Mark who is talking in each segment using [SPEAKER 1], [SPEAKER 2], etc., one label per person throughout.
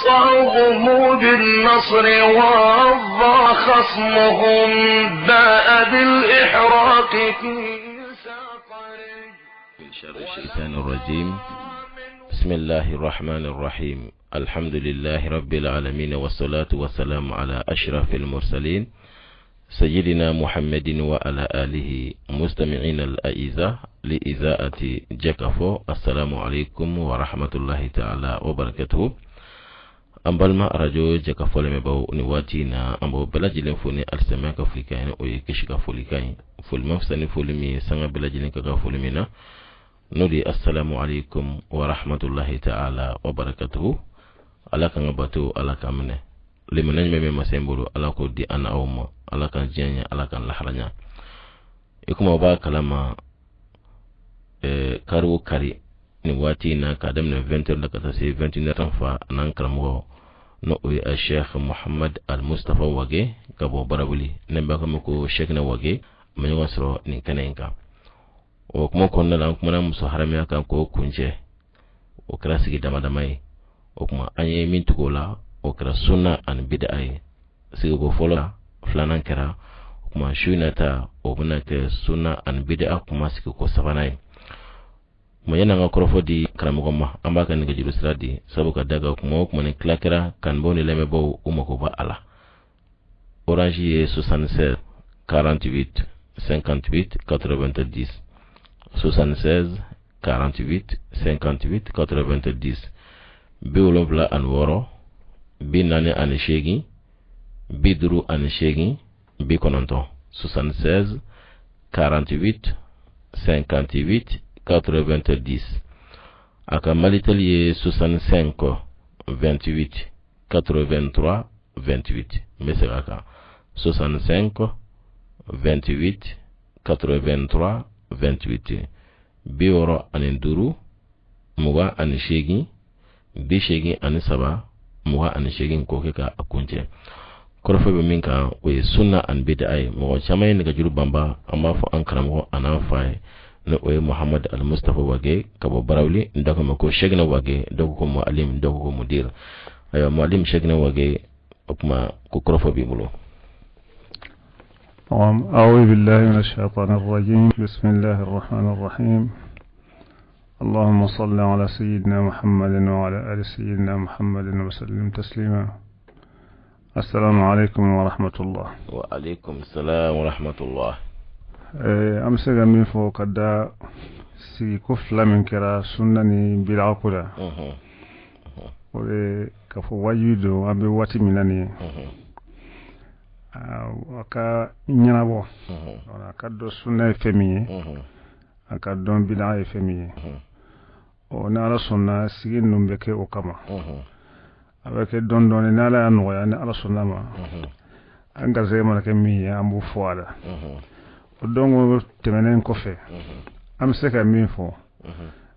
[SPEAKER 1] صاغم بالنصر وضى خصمهم باء بالإحراق في ساقر.
[SPEAKER 2] من شر الشيطان الرجيم. بسم الله الرحمن الرحيم. الحمد لله رب العالمين، والصلاة والسلام على أشرف المرسلين سيدنا محمد وعلى آله. مستمعين الأعزاء لإذاعة جكفو، السلام عليكم ورحمة الله تعالى وبركاته. أمبالما راديو جكفو لمباو نواتينا أمبو بلاجلين فوني ألسماء كفلكاين ويكش كفلكاين فالمفسني فولمي سنة بلاجلين كفلمينا نودي السلام عليكم ورحمة الله تعالى وبركاته. على كان باتو على كامنه لمن نجمع مسيمبولو على كودي أنا أوما على كان جينيا على كان لحرنيا يكما با كلام كارو كاري نواتي نا كادم ن 20 لكتاسي 21 تنفا نانكرمو نو الشيخ محمد المصطفى وغي كابو برابولي نمبا كمكو شيخنا وغي من يوسرو نكنينكا وكما كنا لانكمنا مسحرميا كان كو كونجه وكراسي دمادماي وكما اني من تقولا وكرا سنة أن بدأي سيغو فولا فلانان كرا وكما شوينتا وبناك سنة أن بدأ كما سيغو سفاناي ما ينغا كروفو دي كرامغوما أما كان نجيلو سرادي سابوكا داغا وكما نكلا كرا كان بوني لمبو ومكوبا ألا أورانجي 76 48 58 90 76 48 58 90 biwolonvla an woro bi nane an shegi bi duru an shegi bi kononton 76 48 58 90 aka malitelier 65 28 83 28 mesaka 65 28 83 28 bi woro an duru muga an shegi bi shegi an saba muwa an shegin ko ka akunje korfo be minka we sunna an bid'ai mo chamay ne gajuru bamba amma fo an karamo ana fay no we Muhammad al-Mustafa wage kabo barawli ndako mako shegna wage dogo ko muallim dogo ko mudir ayo muallim shegna wage okma ko korfo be mulo.
[SPEAKER 3] أعوذ بالله من الشيطان الرجيم. بسم الله الرحمن الرحيم. اللهم صل على سيدنا محمد وعلى آل سيدنا محمد وسلم تسليما. السلام عليكم ورحمة الله.
[SPEAKER 2] وعليكم السلام ورحمة الله.
[SPEAKER 3] أمسك من فوق دا سي كفلا من كرا سنني بالعقودة وكفو وجودو أبي واتي منني وكا نينابو وكا دو سنة فمي aka don bid'a femi o na ala sunna sigin num beke o kama avec don don na la no ya na ala sunna ma anga zema ke mi ya ambu foala o don temenen ko fe am se ka mi fo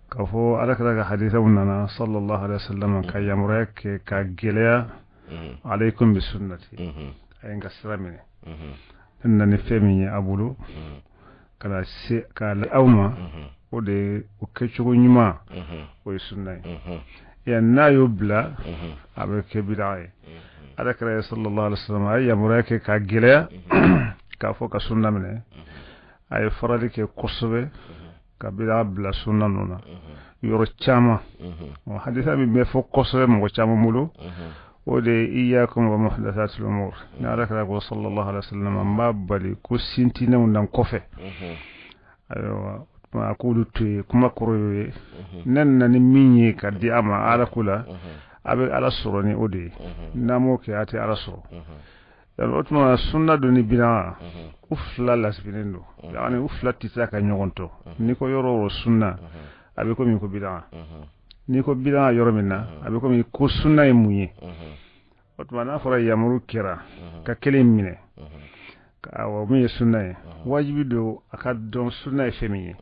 [SPEAKER 3] ka fo ala ka haditha unna sallallahu alaihi wasallam ka yamrek ka gelya alaykum bi sunnati ay nga sramine inna femi abulu kala se kala awma o de o kechugo nyuma o sunna ya na yubla avec bid'ah ala kala sallallahu alaihi wasallam ay yamurake ka gile ka fo ka sunna mene ay farali ke kosobe ka bid'ah bla sunna nona yoro chama o haditha bi me fo kosobe mo chama mulo o de iyyakum wa muhdathatil umur na rakala ko sallallahu alaihi wasallam mabali ko sintina undan kofe ayo ma akulu tu kuma koroye nan nan minye ka di ama ala kula abe ala suroni o de namo ke ate ala suro dan otma sunna do ni bina ufla lasbinendo yani ufla tisaka nyogonto niko yoro sunna abe ko mi ko bina ni ko bida yoro minna abi ko mi ko sunna e munye otuma na fara yamuru kira ka kelim mine ka wa mi sunna e wajibi do aka don sunna e femiye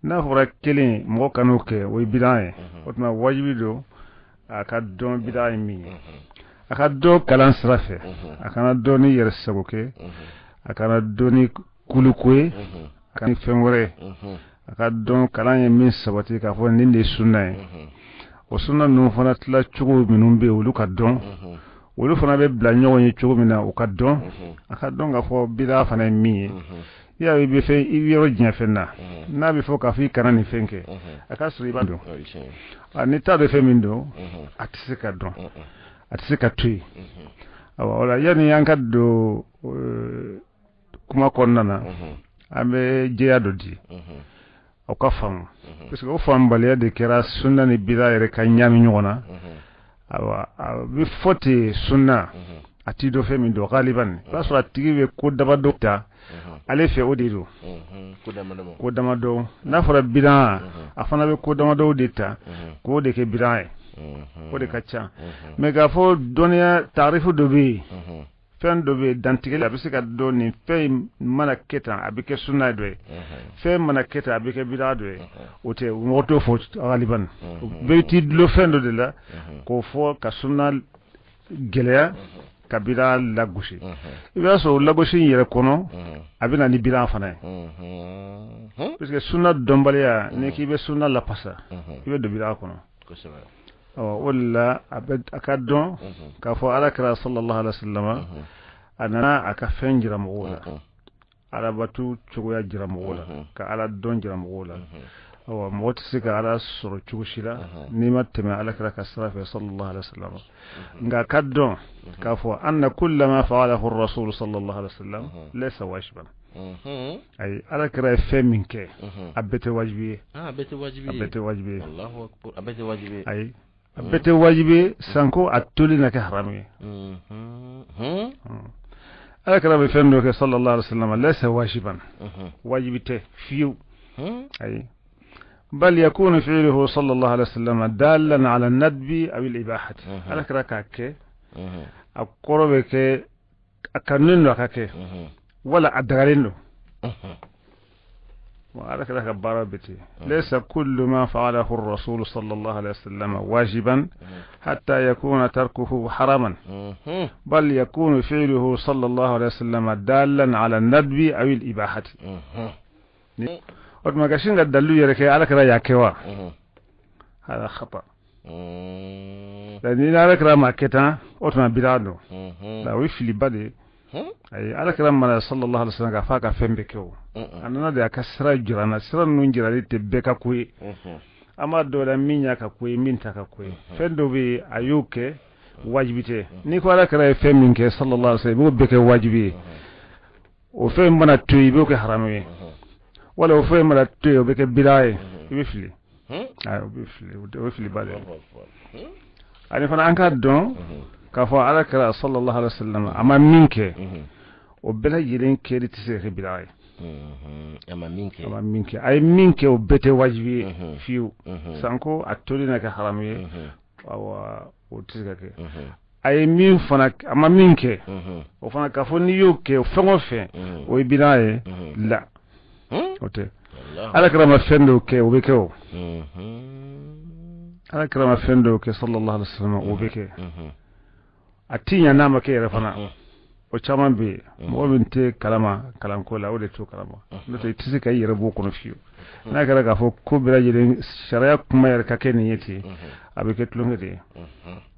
[SPEAKER 3] na fara kelim mo kanu ke o bida e otuma wajibi do aka don bida e mi aka do kalan srafe aka do ni yer sagoke aka do ni kulukwe kan femore aka don kalan e min sabati ka fo ninde sunna e o sunna nu fana tila cogo minnu be olu ka dɔn olu fana bɛ bila ɲɔgɔn ye cogo min na o ka dɔn a ka dɔn ka fɔ bida fana ye min ye i y'a ye i bɛ fɛn i bɛ yɔrɔ diɲɛ fɛn na n'a bɛ fɔ k'a fɔ i kana nin fɛn kɛ a ka sɔrɔ i b'a dɔn n'i t'a dɔn fɛn min don a tɛ se ka dɔn a tɛ se ka to yen o la yanni an ka don kuma kɔnɔna na an bɛ jɛya dɔ di aw ka faamu parce que o faamubaliya de kɛra sunna ni bida yɛrɛ ka ɲaami ɲɔgɔn na a bɛ fɔ ten sunna a t'i dɔn fɛn min don galiban i b'a sɔrɔ a tigi bɛ ko damadɔ ta ale fɛ o de don ko damadɔ n'a fɔra bida a fana bɛ ko damadɔ de ta k'o de kɛ bida ye o de ka ca mais k'a fɔ dɔnniya taarifu dɔ bɛ yen fɛn dɔ bɛ dantigɛ a bɛ se ka dɔn nin fɛn mana kɛ tan a bɛ kɛ sunna dɔ ye fɛn mana kɛ tan a bɛ kɛ bida dɔ ye o tɛ mɔgɔ t'o fɔ galiban bɛɛ t'i dulon fɛn dɔ de la k'o fɔ ka sunna gɛlɛya ka bida lagosi i b'a sɔrɔ lagosi in yɛrɛ kɔnɔ a bɛ na ni bida fana ye parce que sunna dɔnbaliya ni k'i bɛ sunna lapasa i bɛ don bida kɔnɔ o de la a ka dɔn k'a fɔ alakira sallallahu alaihi wasallam a nana a ka fɛn jira mɔgɔw la alabatu cogoya jira mɔgɔw la ka ala dɔn jira mɔgɔw la mɔgɔ tɛ se ka ala sɔrɔ cogo si la n'i ma tɛmɛ alakira ka sira fɛ sallallahu alaihi wasallam nka a ka dɔn k'a fɔ anna kulla ma fa'alahu ar-rasul sallallahu alaihi wasallam laysa wajiban ayi alakira ye fɛn min kɛ a bɛɛ tɛ wajibi ye a bɛɛ tɛ wajibi ye ayi a bɛɛ tɛ wajibi ye sanko a toli na kɛ haramu ye alakira bɛ fɛn dɔ kɛ sallallahu alaihi wasallam laysa wajiban wajibi tɛ fiyewu ayi بل يكون فعله صلى الله عليه وسلم دالا على الندب أو الإباحة على كراكك أقربك أكنن لك ولا أدغرين له وعلى كراك باربتي ليس كل ما فعله الرسول صلى الله عليه وسلم واجبا حتى يكون تركه حراما بل يكون فعله صلى الله عليه وسلم دالا على الندب أو الإباحة وما كشين قد دلوا يركي على كرا يكوا هذا خطأ لأن على كرا ما كتا أوتما بلادو لا ويفلي بدي أي على كرا ما صلى الله عليه وسلم كفاك فهم بكوا أنا ندي أكسر جرانا سر نونجرا لتبكا كوي أما دولا مينيا كوي مينتا كوي فندو بي أيوك واجبته نيكو على كرا فهم منك صلى الله عليه وسلم بك واجبي وفهم منا توي بك حرامي ولا وفهم لا توي بك بلاي بيفلي بيفلي بعد يعني فانا انك دون كفوا على كرا صلى الله عليه وسلم اما منك وبلا يلين كيري تسيخ بلاي اما منك اي منك وبته واجبي فيو سانكو اتولينا كحرامي او وتسيخ ay min fana ama minke o fana ka fo ni yoke o fengo fe o binaye la ote ala karama fendo ke o beke o ala karama fendo ke sallallahu alaihi wasallam o beke atinya nama ke refana o chama be mo binte kalama kalan ko la o de to kalama no to tisi kay yere bo kono fiyo na gara ga fo ko bira jere sharia kuma yer ka ken yeti abeke tlungete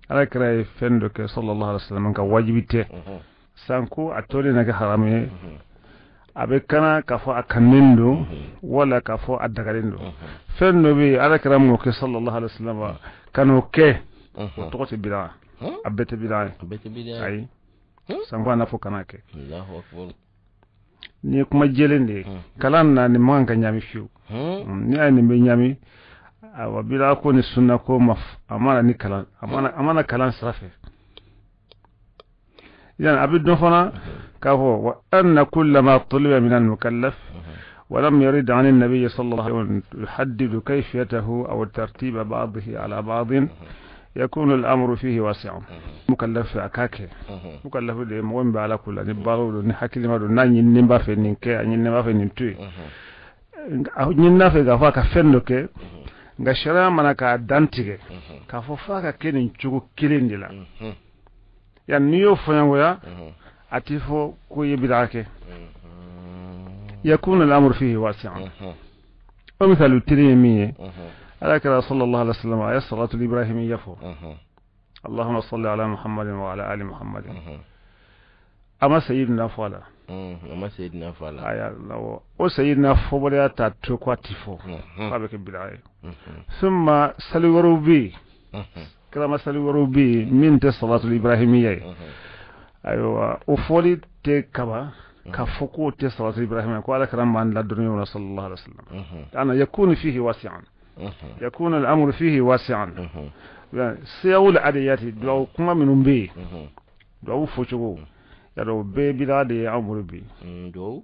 [SPEAKER 3] ala kara fendo ke sallallahu alaihi wasallam ka wajibite sanko atole na ga harame abe kana ka fo akanendo wala ka fo adagalendo fendo bi ala kara mo ke sallallahu alaihi wasallam kanu ke to ko bida abete bida ay sanko na fo kana ke Allahu akbar ni kuma jelende kalan na ni manga nyami fiu ni ani be nyami wa bila ko ni sunna ko amana ni kalan amana kalan sarafe idan abidun fana ka ho wa anna kullama tuliba min al-mukallaf wa lam yurid 'an an-nabiy sallallahu alayhi wa sallam yuhaddid kayfiyatahu aw tartiba ba'dihi ala ba'd يكون الأمر فيه واسع مكلف أكاكي مكلف ده مهم بعلا كله نبارو نحكي ما دو ناني نبا في نكى ناني نبا في نتوي نينا في غفا كفندك غشرا مناكا دانتيك كفوفا ككين نشوكو كيلندلا يا نيو فنويا أتيفو كوي بداكي يكون الأمر فيه واسع ومثال التريمية على كلا صلى الله عليه وسلم آية الصلاة الإبراهيمية فو اللهم صل على محمد وعلى آل محمد أما سيدنا فولا
[SPEAKER 2] أما سيدنا فولا
[SPEAKER 3] آية لو أو سيدنا فولا تاتوكوا تفو قابك بالعاية ثم سلورو بي كلام سلورو بي من الصلاة الإبراهيمية أيوة وفولي تكبا كفوكو الصلاة الإبراهيمية قال كلام عن الدنيا صلى الله عليه وسلم أنا يكون فيه واسعا يكون الأمر فيه واسعا سيقول عدياتي دعو كما من بي دعو فوشو يدعو بي بلا دي عمر بي
[SPEAKER 2] دعو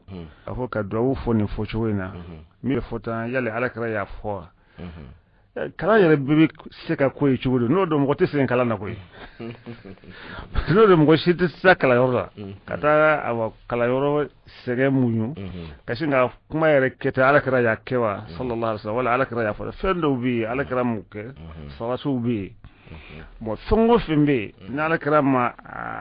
[SPEAKER 3] أفوك دعو فوني فوشوينا مي فوتا يلي على كرايا فوا kala yɛrɛ bɛɛ bɛ se ka ko ye cogo di n'o dɔn mɔgɔ tɛ segin kalan na koyi n'o dɔn mɔgɔ si tɛ se kalanyɔrɔ la ka taa a kalanyɔrɔ sɛgɛn muɲu ka sin ka kuma yɛrɛ kɛ ten ala kɛra y'a kɛ wa sallallahu alaihi wasallam wala ala kɛra y'a fɔ fɛn dɔw bɛ yen ala kɛra mun kɛ salatiw bɛ yen bon fɛn o fɛn bɛ yen ni ala kɛra ma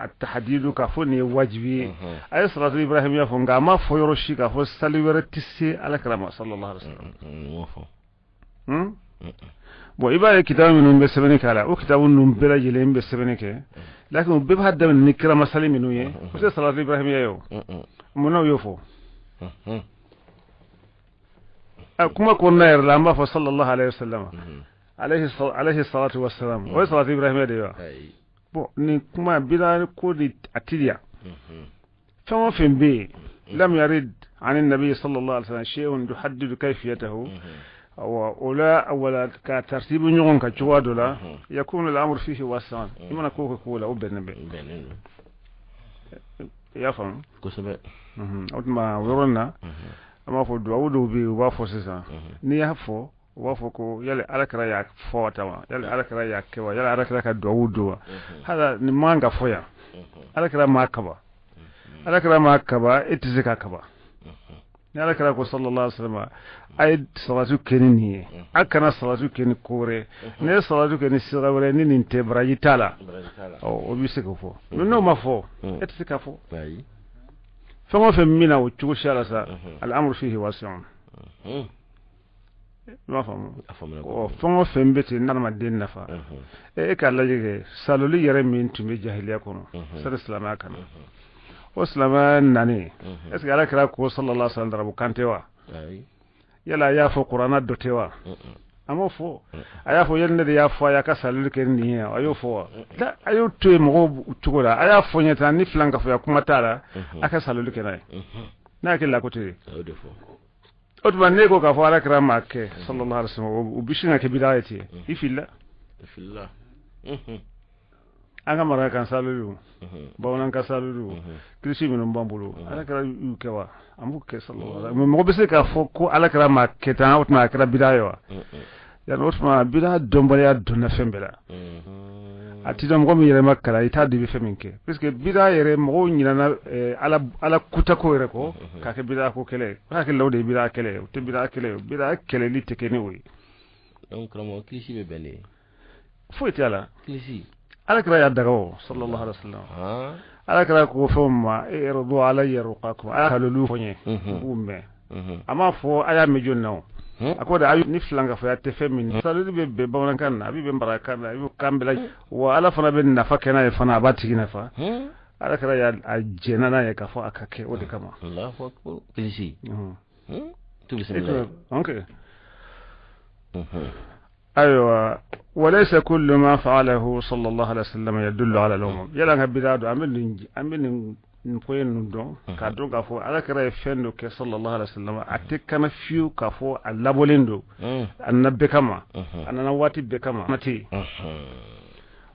[SPEAKER 3] a tahadidu k'a fɔ nin ye wajibi ye a ye salatu ibrahim y'a fɔ nka a ma fɔ yɔrɔ si k'a fɔ sali wɛrɛ tɛ se ala kɛra ma sallallahu alaihi wasallam bon i b'a ye kitabu minnu bɛ sɛbɛnni k'a la o kitabu ninnu bɛɛ lajɛlen bɛ sɛbɛnni kɛ lakin u bɛɛ b'a daminɛ ni kira masali minnu ye o tɛ salatu ibrahimiya ye o munna u y'o fɔ kuma kɔnɔna yɛrɛ la an b'a fɔ sallallahu alaihi wasallam alayhi salatu wassalam o ye salatu ibrahimiya de ye wa bon nin kuma bida ko de a teliya fɛn o fɛn bɛ yen lam yarid عن النبي صلى الله عليه وسلم شيء يحدد كيفيته ولا كترتيب نيون كجوا دولا يكون الامر فيه واسعا يمنا كوكو كولا وبنبه يا فهم
[SPEAKER 2] كسبه
[SPEAKER 3] ما ورنا اما فو داودو بي وافو سيسا ني هفو وافو كو يلي على يا فوتاوا يلي على يا كوا يلي على كداودو هذا نمانغا فويا على ما كبا على ما كبا اتزكا كبا نالا كلا كو صلى الله عليه وسلم اي صلاتو كنيني اكنا صلاتو كني كوري ني صلاتو كني سيغوري ني نتي براجي تالا او بيسكو فو نو ما فو اتسكا فو باي فما فهمنا وتشو شالا سا الامر فيه واسع ما فهم او فما فهم بيتي نما دين نفا اي كالا جي سالولي يري من تمي جاهليه كونو سر الاسلام كان وسلمان ناني est-ce que ala kira ko sallallahu alaihi wasallam rabu kantewa yala ya fo qur'ana dotewa amo fo aya fo yelde ya fo ya ka salul ken ni ayo fo da ayo to mo tugora aya fo nyata ni flanka fo ya kuma tara aka salul ken ay na ke la côté otuma ne ko ka fo ala kira makke sallallahu alaihi wasallam u bishina ke bidayati ifilla anga mara kan salulu bawnan ka salulu krisi minum bambulu ala kara yu kewa amu ke sallallahu alaihi wasallam mo bese ka fo ko ala kara ma ketan otma kara bidayo ya otma bida dombale ya donna fembela atida mo mi yere makara ita dibi feminke parce que bida yere mo nyina na ala kuta ko yere ko ka ke bida ko kele ka ke lawde bida kele te bida kele li tekeni wi
[SPEAKER 2] donc ramo krisi be bene
[SPEAKER 3] fo itala
[SPEAKER 2] krisi
[SPEAKER 3] على كرا يدعو صلى الله عليه وسلم على كرا كوفهم يرضوا علي رقاكم أهلوا فني أمة أما فو أيام مجنون أقول أيو نفلان كفاية تفهمين سالو ببونا كان أبي بمباركان أبي كان بلا وعلى فنا بنفا كنا فنا باتي نفا على كرا الجنانا يكفوا أكاكي ودي كما
[SPEAKER 2] الله أكبر كلشي تبسم
[SPEAKER 3] الله أوكي أيوة وليس كل ما فعله صلى الله عليه وسلم يدل على الأمم يلا بدادو أمين نقول ندون كادون كفو على كره فندو صلى الله عليه وسلم أتكنا فيو كفو اللابوليندو النبي كما أنا نواتي بكما متي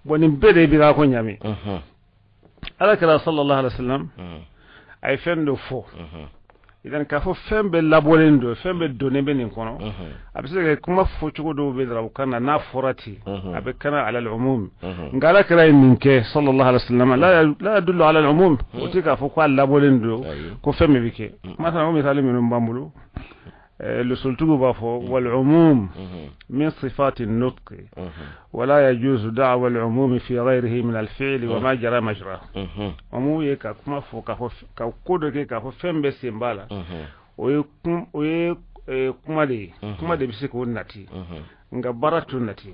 [SPEAKER 3] ونبدأ بلا كونيامي على كره صلى الله عليه وسلم أي فندو فو idan ka fo fembe labolendo fembe donebe nin kono abise kuma fo chugo do be dra kana na forati abe kana ala al-umum ngala kira ninke sallallahu alaihi wasallam la yadullu ala al-umum utika fo ko labolendo ko fembe bike masala misali min bambulu لسلطه بافو والعموم من صفات النطق ولا يجوز دعوى العموم في غيره من الفعل وما جرى مجراه عموم يكا كما فو كا كودو كا فو فمبه سيمبالا وي kuma de bisi ko nati nga baratu nati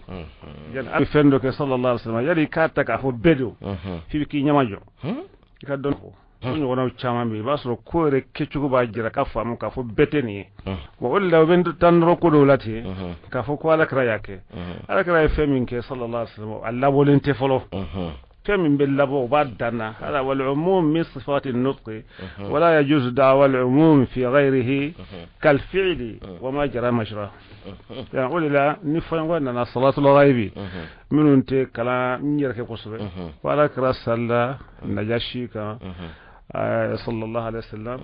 [SPEAKER 3] yan abi fendo ke sallallahu alaihi wasallam yari ka ta ka fo bedo fi ki nyamajo ka don ko ñu wona chama mi basro ko re keccugo ba jira ka famu ka fo beteni ko walla ben tan ro ko do lati ka fo ko ala kra yake ala kra femin ke sallallahu alaihi wasallam alla wolente folo فمن باللبو بعدنا هذا والعموم من صفات النطق ولا يجوز دعوى العموم في غيره كالفعل وما جرى مجراه يعني قول لا نفهم وأننا صلاة الغيب من أنت كلا نيرك قصبة ولا كرا صلى نجاشي صلى الله عليه وسلم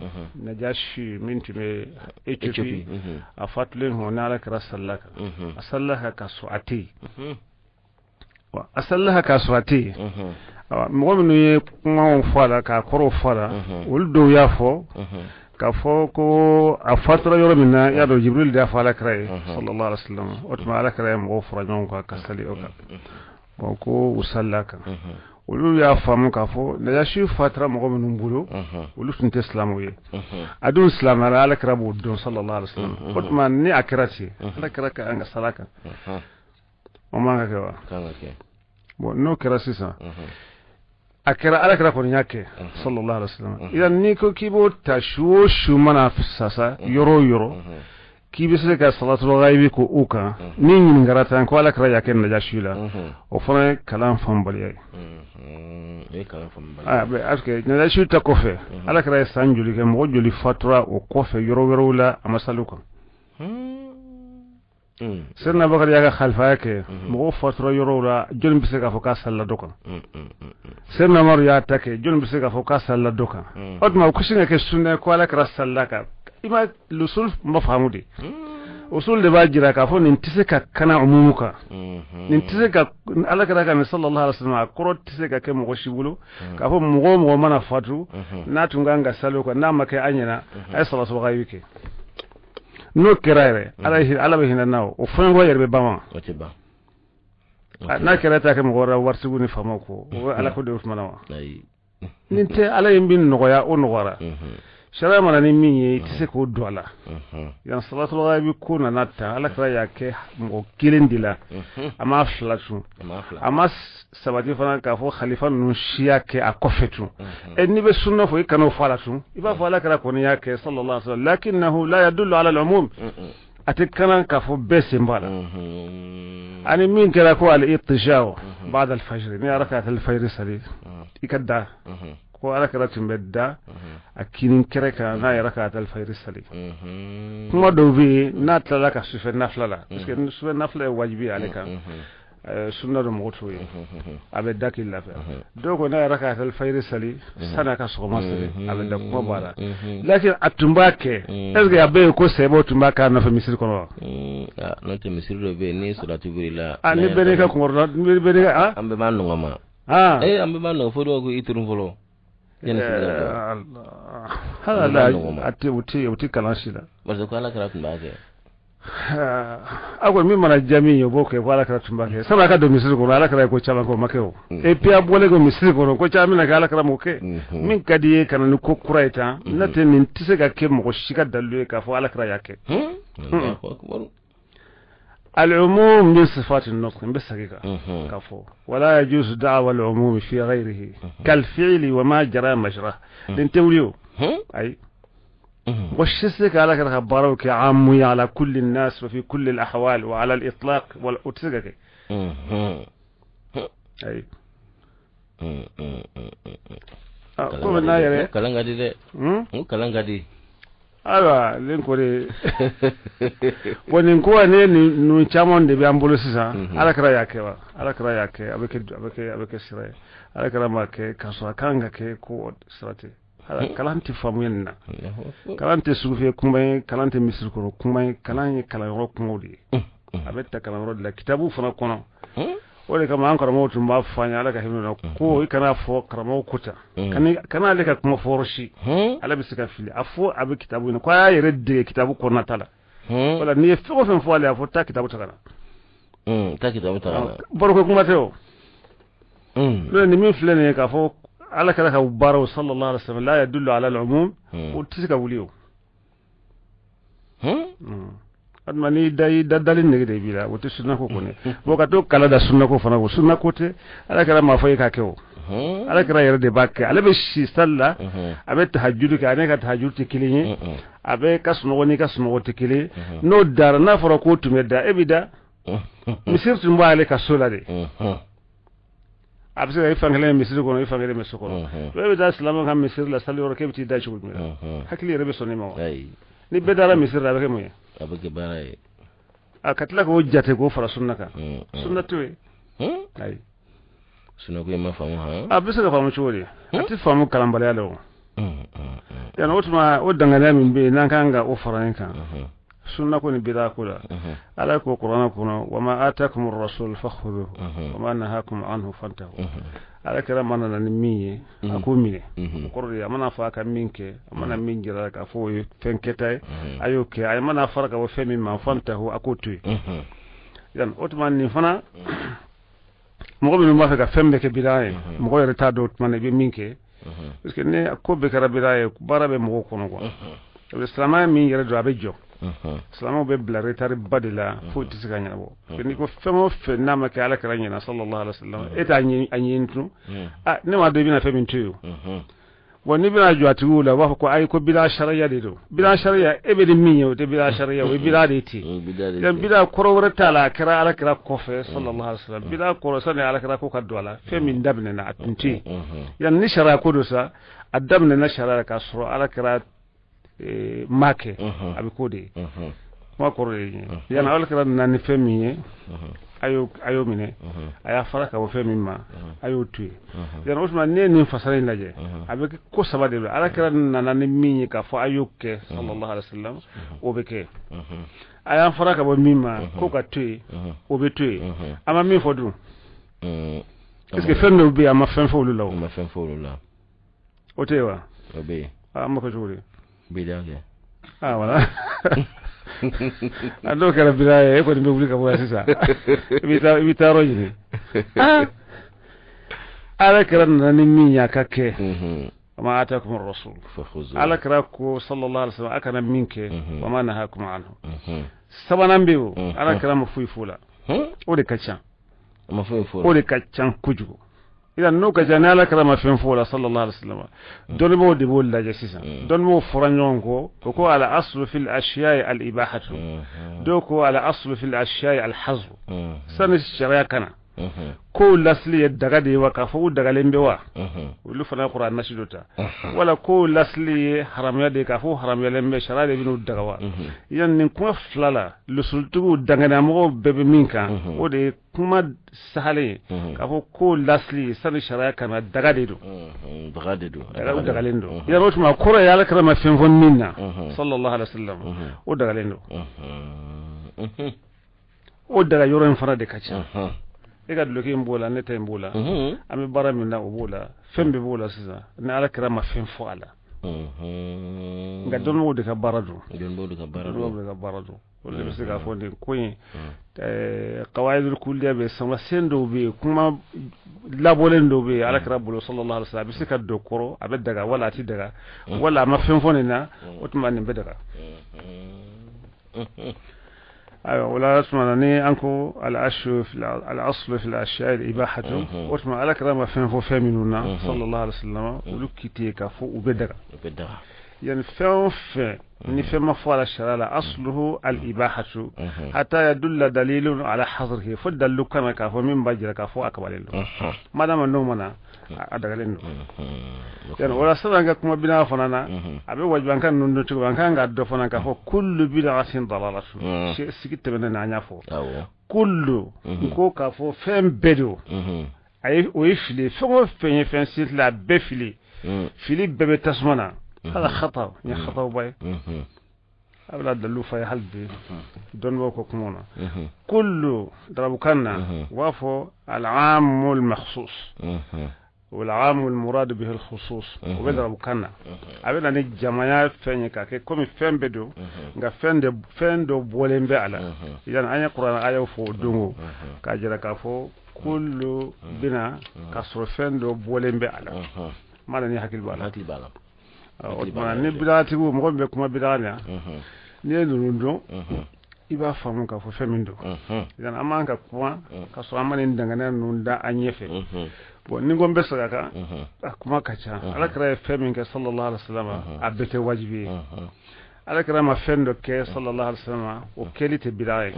[SPEAKER 3] نجاشي من تمي إتشوبي أفاتلين هنا على كرا صلى كسواتي asallaha kaswati mo min ye kuma fala ka koro fala ul do ya fo ka fo ko afatra yoro minna ya do jibril da fala kray sallallahu alaihi wasallam otma ala kray mo fura nyon ko kasali o ka ko usallaka ul ya famu ka fo da ya shi fatra mo min bulo ul sun islamu ye adu islam ala krabu do sallallahu alaihi wasallam otma ni akrati ala kraka anga salaka o manga kewa bon no kera sisa akera ala kera ko nyake sallallahu alaihi wasallam idan ni ko kibo tashu shumana sasa yoro kibi se ka salatul ghaibi ko uka ni ngarata ko ala kera yake na jashila o fona kalam fambali kalam fambali be aske na jashu ta kofe ala kera sanjuli ke mo joli fatra o kofe yoro la amasaluko sirna bakar yaga khalfa yake mo fatro yorora jon bise ka foka salla dokan sirna mar ya take jon bise ka foka salla dokan odma kusinga ke sunna ko ala kra sallaka ima lusul mafhamudi usul de bajira ka fo nin tise ka kana umumuka nin tise ka ala kra ka sallallahu alaihi wasallam ko tise ka ke mo shibulu ka fo mo mana fatu na tunganga salo ko na make anyana ay salatu ghaibi no kiraire ala be hinana o fango yerbe bama otiba na kirata ke mo gora warsugu ni famako ala ko de usmana wa ninte ala yimbin no ya o no gora shara mana ni minye tise ko dola yan salatul ghaibi kuna natta ala kra yake mo kilindila ama flatu ama sabati fana ka fo khalifa nun shiyake akofetu enni be sunna fo ikano falatu iba fo ala kra ko ni yake sallallahu alaihi wasallam lakinnahu la yadullu ala al-umum atikana ka fo bese mbala ani min kala ko al-ittijaa ba'da al-fajr ni rakat al-fajr sali ikadda ko ala kara tumbedda akinin kereka na ya rakat al-fajr sali kuma do bi na talaka sufe nafla parce que sufe nafla wajibi aleka sunna do moto yi abe dakilla fa dogo na rakat al-fajr sali sana ka so ma sali abe da kuma bala lakin atumbake est-ce que abe ko sebo tumbaka na fa misir kono
[SPEAKER 2] no te misir do be ni suratu birila
[SPEAKER 3] ani bene ka ko ni bene ka
[SPEAKER 2] ambe man no ngama ambe man no fodo ko iturun folo
[SPEAKER 3] هذا لا أتي كلام شيء
[SPEAKER 2] بس كلا كرات باكي
[SPEAKER 3] أقول مين من الجميع يبوك ولا كرات باكي سما كده مسير كون على كرات كوي شامن كون مكيو إبيا بقوله كون مسير كون كوي شامن على كرات موكي مين كديه كنا نكو كرايتا نتن نتسق كم مغشيك دلوي كفو على كرات ياكي العموم من صفات النطق بس حقيقة كفو ولا يجوز دعوى العموم في غيره كالفعل وما جرى مجراه لنتوليو أي والشسك على كده خبروك عامي على كل الناس وفي كل الأحوال وعلى الإطلاق والأتسقك أي
[SPEAKER 2] كلام غادي
[SPEAKER 3] awa lenkore wonin ko ne nu chamon de biambolo sisa ala kra yake abeke sire ala kra make kaso kanga ke ko sirate ala kalanti famuyenna kalanti sufe kumay kalanti misir ko kumay kalan ro kumodi abetta kalan ro la kitabu fana kono wole kama ankara motu mba fanya ala ka himno ko ikana fo karamo kuta kana le ka kuma foroshi ala bisika fili afo abe kitabu ne kwa ya redde kitabu ko natala wala ni fo fo ala afo ta kitabu takana
[SPEAKER 2] ta kitabu takana
[SPEAKER 3] barko kuma teo le ni min flene ka fo ala kala ka baro sallallahu alaihi wasallam la yadullu ala al-umum ko tisika wuliyo adma ni dalin ne de bila wote sunna ko ko ne bokato kala da sunna ko fana ko sunna ko te ala kala ma fay ka kewo ala kala yere de bakke ala be shi salla abe tahajjud ka ne ka tahajjud te kilinyi abe kasno woni kasno wote kili no dar na fara ko tumedda ebida misirtu mbo ale ka solade abse ay fangale misir ko no fangale meso ko be da salama kam misir la sali woro kebti da ci gudmi hakli rebe sonni ma ni be dara misir da be moy
[SPEAKER 2] abake baray
[SPEAKER 3] akatla ko jate ko fara sunnaka sunnatu ay
[SPEAKER 2] sunna ko ma famu ha
[SPEAKER 3] abse ka famu chori ati famu kalambale alo yana wotuma wodanga min be nan kanga o fara kan sunna ko ni bida kula ala ko qur'ana kuno wama atakumur rasul fakhudhuhu wama nahakum anhu fantahu ala kala manana ni miye akumine qur'ani amana fa ka minke amana mingira ka fo fenketay ayoke ay mana faraka wo femi ma fantahu akotu yan otman ni fana mo be ma fa ka fembe ke bidaye mo ko reta do man be minke parce que ne ko be kara bidaye barabe mo ko no ko islama min yere do abejo islama be bla retari badila fo tisga nyabo ni ko femo fe nama ke ala karanya sallallahu alaihi wasallam eta anyintu ne ma do bina femin tuyo woni bina jwati wula wa ko ay ko bila sharia de do bila sharia e be de minyo de bila sharia we bila de ti dan bila korowre tala kira ala kira ko fe sallallahu alaihi wasallam bila ko sane ala kira ko kadwala femin dabne na atunti yan ni sharia ko do sa adamne na sharia ka suro ala kira make abi kode ma korre yana wala kala nan femi ayo mine aya faraka wo femi ma ayo tuye yana usman ne ni fasare laje abi ko sabade ala kala nan minni ka fo ayo ke sallallahu alaihi wasallam o beke aya faraka bo mimma ko ka tuye o be tuye ama min fodu est-ce que fenno bi ama fen fo lulaw
[SPEAKER 2] ma fen fo lulaw
[SPEAKER 3] o tewa
[SPEAKER 2] o be
[SPEAKER 3] ama ko jori
[SPEAKER 2] bidage
[SPEAKER 3] voilà ando kala bidaye ko dimbe wuli ka bo sisa bita rojini ala kran ni minya kake ma atakum ar-rasul ala kraku sallallahu alaihi wasallam akana minke wa ma nahakum anhu sabana mbiwo ala kram fuifula o de kacha
[SPEAKER 2] ma fuifula
[SPEAKER 3] o de kacha kujugo ila no ka janala karama fen fola sallallahu alaihi wasallam don mo de bol la jasisa don mo furanyon ko ala aslu fil ashiya'i al ibahatu do ko ala aslu fil ashiya'i al hazr san sharia kana ko lasli daga de wa ka fu daga lembe wa lu fana qur'an nashidota wala ko lasli haram ya de ka fu haram ya lembe sharia de binu daga wa yan nin kuma flala lu sultu daga na mo bebe minka o de kuma sahale ka fu ko lasli san sharia kana daga de do daga lendo ya rotu ma qur'an ya la karama fen fon minna sallallahu alaihi wasallam o daga lendo o daga yoron fara de kacha ega loke mbola ne tay mbola ami bara min na obola fembe bola sisa ne ala kirama fem fo ala nga don mo de ka barado wala be sega fo de koyi qawaidul kulliya be sama sendo be kuma labolendo be ala kira bolo sallallahu alaihi wasallam sika dokoro abe daga wala ti daga wala ma fem fo ne na otuma ne be daga ولا اسمعني أنكو الأصل في الأشياء الإباحة واسمع على كلام فهم فهمنا صلى الله عليه وسلم ولكتي كفو وبدر يعني فهم نفهم فعل الشرع أصله الإباحة حتى يدل دليل على حظره فدل كما كفو من بجر كفو أكبر ما دام النومنا adagalen yan wala sabanga kuma bina fanana abe wajban kan nun to kan ga do fana ka fo kullu bid'atin dalalatu sikitte bena na nyafo kullu ko ka fo fem bedo ay o ifli fo fenye fensit la befili fili bebe tasmana hada khata ya khata bay abla dalu fay halbi don woko kumona kullu darabukanna wafo al-aam al-makhsus والعام المراد به الخصوص وبدر بكنا ابدا ني جماعه فنيكا كي كومي فين بدو nga fendo bolembe ala yan anya qur'an aya fo dungo ka jira ka fo kullu bina kasro fendo bolembe ala mala ni hakil bala o ma ni bidati wo mo be kuma bidana ni ye ninnu dɔn i b'a faamu k'a fɔ fɛn min don idan an man ka kuma ka sɔrɔ an ma nin danganiya ninnu da an ɲɛfɛ bon ni ko n bɛ segin a kan a kuma ka ca alakira ye fɛn min kɛ sallallahu alaihi wasallam a bɛɛ tɛ wajibi ye alakira ma fɛn dɔ kɛ sallallahu alaihi wasallam o kɛli tɛ bida ye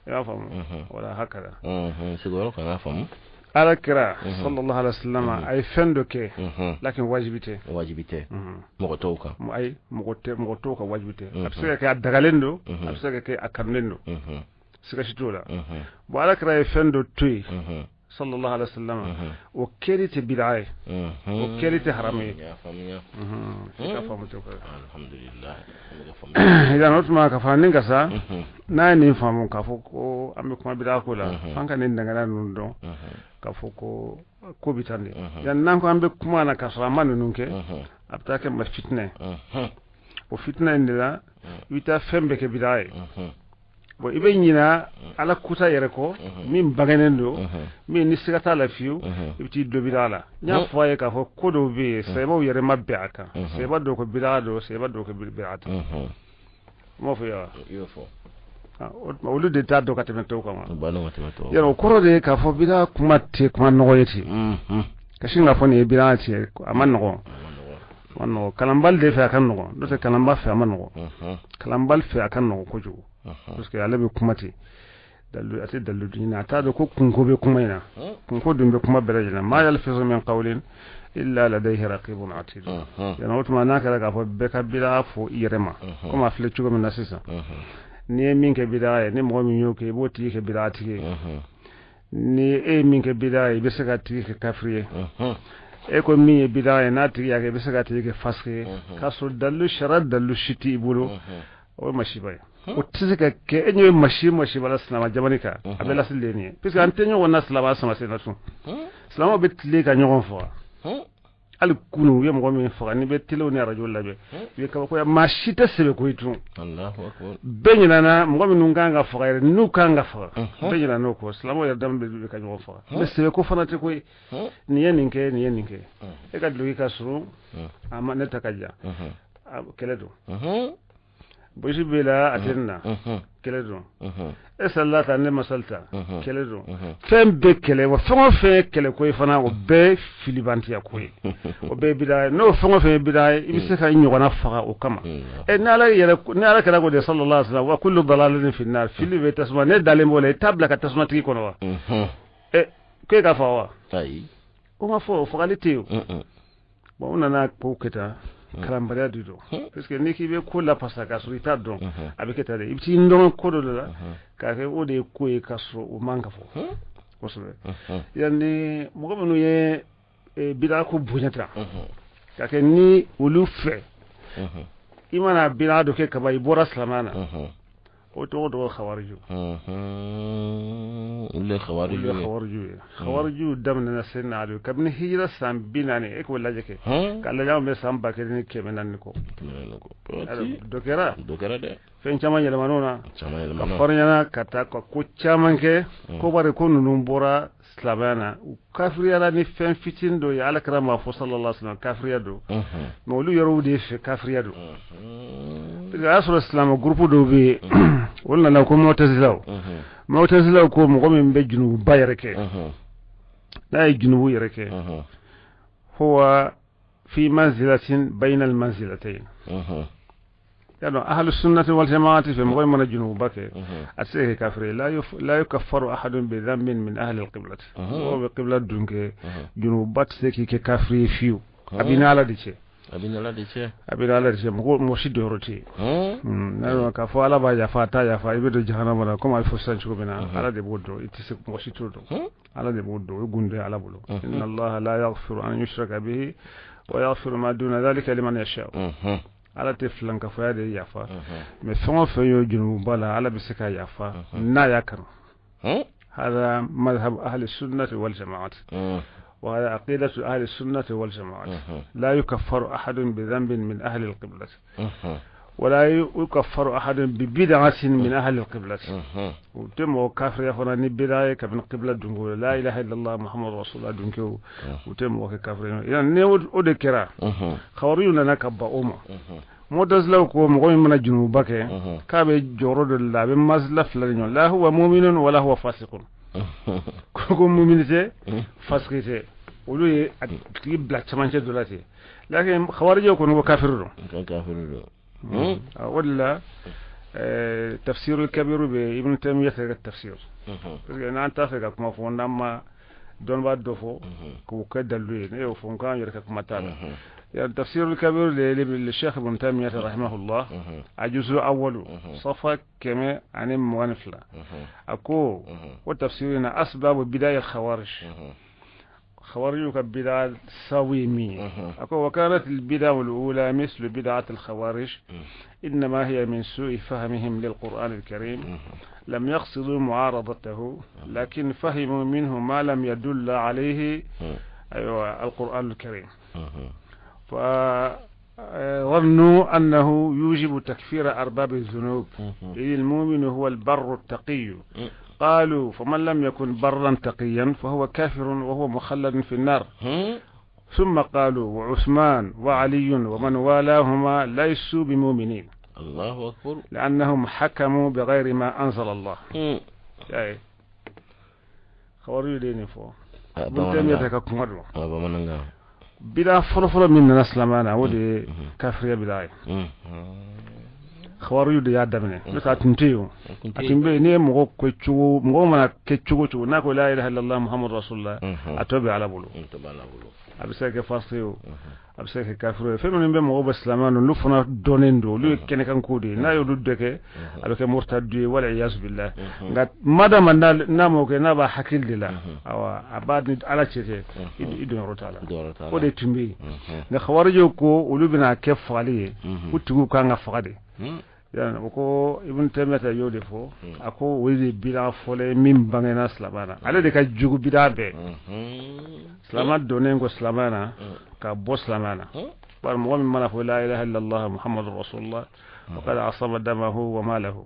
[SPEAKER 3] i b'a faamu wala hakada
[SPEAKER 2] sigiyɔrɔ kan ka faamu
[SPEAKER 3] alakira sallallahu alaihi wasallam a ye fɛn dɔ kɛ lakin wajibi tɛ
[SPEAKER 2] mɔgɔ tɔw kan
[SPEAKER 3] ayi mɔgɔ tɔw ka wajibi tɛ a bɛ se ka kɛ a dagalen don a bɛ se ka kɛ a kanulen don sigasi t'o la bon alakira ye fɛn dɔ to yen sallallahu alaihi wasallam o kɛli tɛ bida ye o kɛli tɛ haramu ye ka faamu tɛ alhamdulillah idan o tuma ka fara nin ka sa n'a ye nin faamu k'a fɔ ko an bɛ kuma bida ko la an ka nin danganiya ninnu dɔn k'a fɔ ko bɛ tan de yan n'an ko an bɛ kuma na k'a sɔrɔ an ma ninnu kɛ a bɛ taa kɛ ma fitinɛ o fitinɛ in de la i bɛ taa fɛn bɛɛ kɛ bida ye bon i bɛ ɲina ala kuta yɛrɛ kɔ min bangenen don min ni siga t'a la fiyewu i bɛ t'i dɔ bida la n y'a fɔ a ye k'a fɔ ko dɔw bɛ yen sababu yɛrɛ ma bɛn a kan sababu dɔw ko bida don sababu dɔw ko bida tɛ n m'o fɔ yan wa olu de t'a dɔn ka tɛmɛ tɔw kan wa yɔrɔ o kɔrɔ de ye k'a fɔ bida kuma tɛ kuma nɔgɔ ye ten ka sin k'a fɔ nin ye bida tiɲɛ a ma nɔgɔn kalanbali de fɛ a ka nɔgɔn n'o tɛ kalanba fɛ a ma nɔgɔn kalanbali fɛ a ka nɔgɔn kojugu parce que ale bɛ kuma ten a tɛ dalilu ɲini a t'a dɔn ko kunko bɛ kuma in na kunko dun bɛ kuma bɛɛ lajɛlen ma yalfizu min qawlin illa ladayhi raqibun atid yana o tuma n'a kɛra k'a fɔ bɛɛ ka bida fɔ i yɛrɛ ma komi a filɛ cogo min na sisan n'i ye min kɛ bida ye ni mɔgɔ min y'o kɛ i b'o tigi kɛ bida tigi ye ni e ye min kɛ bida ye i bɛ se ka tigi kɛ kafiri ye e ko min ye bida ye n'a tigi y'a kɛ i bɛ se ka tigi kɛ fasiki ye k'a sɔrɔ dalilu sariya dalilu si t'i bolo o ye masiba ye o tɛ se ka kɛ e ɲɛ bɛ masiba la silamɛ jamana kan a bɛ lasili de nin ye parce que an tɛ ɲɔgɔn na silamɛ sama sen na tun silamɛw bɛ tile ka ɲɔgɔn faga hali kunu u ye mɔgɔ min faga n'i bɛ telew ni arajo lajɛ u ye kabakoya maa si tɛ sɛbɛ koyi tun bɛɛ ɲinana mɔgɔ minnu kan ka faga yɛrɛ n'u kan ka faga bɛɛ ɲinana n'o kɔ silamɛw yɛrɛ dama bɛ ka ɲɔgɔn faga mɛ sɛbɛ ko fana tɛ koyi nin ye nin kɛ nin ye nin kɛ e ka duloki ka surun a ma ne ta ka jan kɛlɛ don bosi bɛ la a tɛ nin na kɛlɛ don e salila ta ne ma salita kɛlɛ don fɛn bɛɛ kɛlɛ wa fɛn o fɛn ye kɛlɛ ko ye fana o bɛɛ filibantiya ko ye o bɛɛ ye bida ye n'o fɛn o fɛn ye bida ye i bɛ se ka i ɲɔgɔnna faga o kama ni ala kɛra ko de sallallahu alaihi wasallam wa kullu dalalin fi nnar fili bɛ tasuma ne dalen b'o la i t'a bila ka tasuma tigi kɔnɔ wa ko e ka faga wa o ma fɔ o fagali tɛ yen bon u nana kow kɛ tan kalanbaliya de don parce que n'i k'i bɛ ko la pasa k'a sɔrɔ i t'a dɔn a bɛ kɛ tan de i bɛ t'i nɔgɔ ko dɔ de la k'a kɛ o de ye ko ye k'a sɔrɔ o man ka fɔ kosɛbɛ yanni mɔgɔ minnu ye bida ko bonya tan k'a kɛ ni olu fɛ i mana bida dɔ kɛ kaba i bɔra silamɛya na o tɔgɔ dɔgɔ xawariju
[SPEAKER 2] olu ye
[SPEAKER 3] xawariju daminɛna sen ali kabini hijira san 40 e k'o lajɛ kɛ k'a lajɛ an bɛ san 1400 kɔ dɔ kɛra
[SPEAKER 2] dɛ
[SPEAKER 3] fɛn caman yɛlɛmana o na ka fariɲana ka taa ka ko caman kɛ ko bari ko ninnu bɔra silamɛya na u kafiriyala ni fɛn fitinin dɔ ye alakira m'a fɔ sallallahu alaihi wasallam kafiriya don mɛ olu yɔrɔw de fɛ kafiriya don parce que a y'a sɔrɔ silamɛ gurupu dɔw bɛ yen olu nana ko mɔtɛzilaw ko mɔgɔ min bɛ junububa yɛrɛ kɛ n'a ye junubu yɛrɛ kɛ huwa fi manzilatin bayna al manzilatayn ya dɔn ahlu sunnati wal jamaati fɛ mɔgɔ min mana junububa kɛ a tɛ se ka kɛ kafiri ye la yukaffaru ahadun bi dhanbin min ahli al qiblati mɔgɔ bɛ qibla dun kɛ junububa tɛ se k'i kɛ kafiri ye fiyewu a b'i ni ala de cɛ mɔgɔ si dɔyɔrɔ tɛ yen k'a fɔ ala b'a yafa a t'a yafa i bɛ don jahanama na komi a bɛ fɔ sisan cogo min na ala de b'o dɔn i tɛ se mɔgɔ si t'o dɔn ala de b'o dɔn o ye gunde ala bolo inna allaha la yaghfiru an yushraka bihi wa yaghfiru ma duna dhalika liman yasha ala tɛ filankafɔya de yafa mɛ fɛn o fɛn y'o junububa la ala bɛ se ka yafa n'a y'a kanu hada madhhab ahli sunnati wal jamaati وهذا عقيدة أهل السنة والجماعة لا يكفر أحد بذنب من أهل القبلة ولا يكفر أحد ببدعة من أهل القبلة وتم كافر يفرني بدعة كمن قبلة دنقول لا إله إلا الله محمد رسول الله دنكو وتم كافر يعني نود أذكره خواريون نكبا أمة mutazila ko mo min mana junuba ke ka be joro de la be mazla flanyo la huwa mu'minun wala huwa fasiqun ko mu'minite fasqite olu ye ati bla chamanche dolati lakin khawarij ko no kafiru wala تفسير الكبير بابن تيمية التفسير أنا أنت أفكر كما فوندما دون بعد دفو كوكد اللوي نيو فونكان يركب متانا يعني تفسير الكبير للشيخ ابن تيمية رحمه الله الجزء الأول صفحة كما عن موانفلا أكو وتفسيرنا أسباب بداية الخوارج خوارج كبدعة سويمي أكو وكانت البدع الأولى مثل بدعة الخوارج إنما هي من سوء فهمهم للقرآن الكريم لم يقصدوا معارضته لكن فهموا منه ما لم يدل عليه القرآن الكريم فظنوا أنه يوجب تكفير أرباب الذنوب إذ المؤمن هو البر التقي قالوا فمن لم يكن برا تقيا فهو كافر وهو مخلد في النار ثم قالوا وعثمان وعلي ومن والاهما ليسوا بمؤمنين
[SPEAKER 2] الله أكبر
[SPEAKER 3] لأنهم حكموا بغير ما أنزل الله يعني خواريو ديني فو بنتم يتككم ودو بلا فلفل من نسلمانا ودي كافر بلاي خواريو دي يادمني بتا تنتيو اتنبي ني مغو كچو مغو منا كچو ناكو لا اله الا الله محمد رسول الله اتوبي على بولو abisake fasio abisake kafiro femenu be mo baslamanu lufuna donendo lu kene kan kodi na yo duddeke abake murtaddi wal iyaz billah ngat madama na mo ke na ba hakil dila awa abadni ala chete idun rotala o de tumbi ne khawarijo ko ulubina ke fali utugu kanga fade yani ko ibn tamata yode fo ako wili bida fole min bangena slamana ale de ka jugu bida be slama donen go slamana ka bo slamana bar mo min mala fo la ilaha illa allah muhammadur rasulullah wa qad asaba damahu wa malahu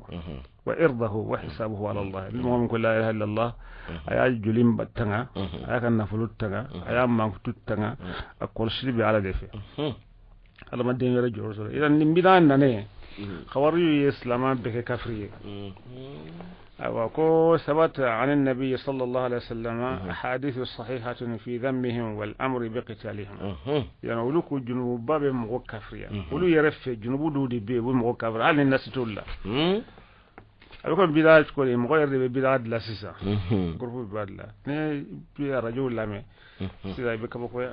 [SPEAKER 3] wa irdahu wa hisabuhu ala allah mo min ko la ilaha illa allah aya julim batanga aya kan nafulut tanga aya manku tanga akol shirbi ala defe ala madin yara joro idan nimbida nane خواري إسلاما بك كفرية وكو ثبت عن النبي صلى الله عليه وسلم أحاديث صحيحة في ذمهم والأمر بقتالهم يعني ولوكو جنوب باب مغو كفرية ولو يرفع جنوب دودي بي ومغو كفر هل الناس تقول أقول بداية تقول مغير بداية لا سيسا قرفو بداية لا ني رجل لامي سيدا بكبكويا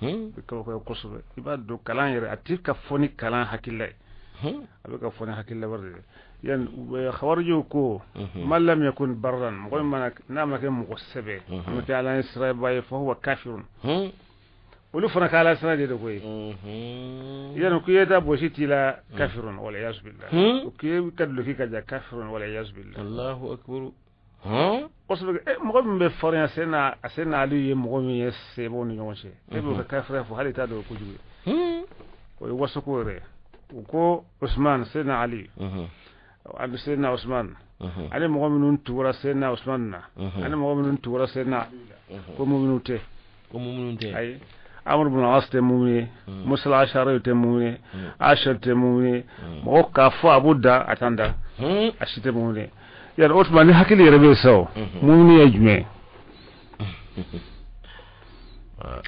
[SPEAKER 3] بكبكويا قصر يبادو كلام يرى أتيك فوني كلام حكي الله abeka fone hakilla warde yan khawarju ko man lam yakun barran moy man nama ke mo sebe amata ala isra bay fa huwa kafirun ولو فنا كالا سنة دي دوكوي يعني كي يدا بوشيتي لا كافر والعياذ بالله وكي كدلو فيك جا كافر والعياذ بالله الله أكبر ها قصبك مغم بفريا سنة علي مغم يسيبون يوشي يبقى كافر فهل تادو كجوي ويوسكوري وكو عثمان سيدنا علي وعند سيدنا عثمان علي مغم ننتورا سيدنا عثمان علي مغم ننتورا سيدنا علي كومونوتي أي عمرو بن العاص تمومي موسى العشاري تمومي عاشر تمومي موقع فابو دا اتاندا اشي تمومي يا عثمان حكي لي ربي سو مومي يجمع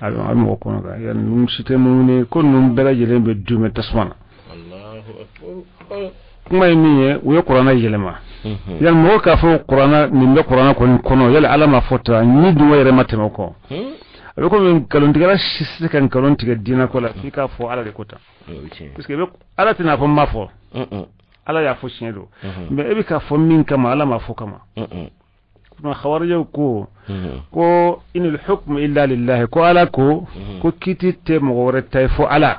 [SPEAKER 3] ايوا ام كون يا نمشي تمومي كون نم بلا جلين بدوم تسمع الله اكبر ما يمي ويقرانا يلما يا موقع فوق قرانا من قرانا كون يلا علامه فوتا ني دو يرما تمكو ko min kalon tigara sisi kan kalon tiga dina ko la fika fo ala de kota parce que ala tina fo ma fo ala ya fo shinelo mais ebi ka fo min kama ala ma fo kama kuma khawarija ko inal hukm illa lillah ko ala ko kiti te mogore tay fo ala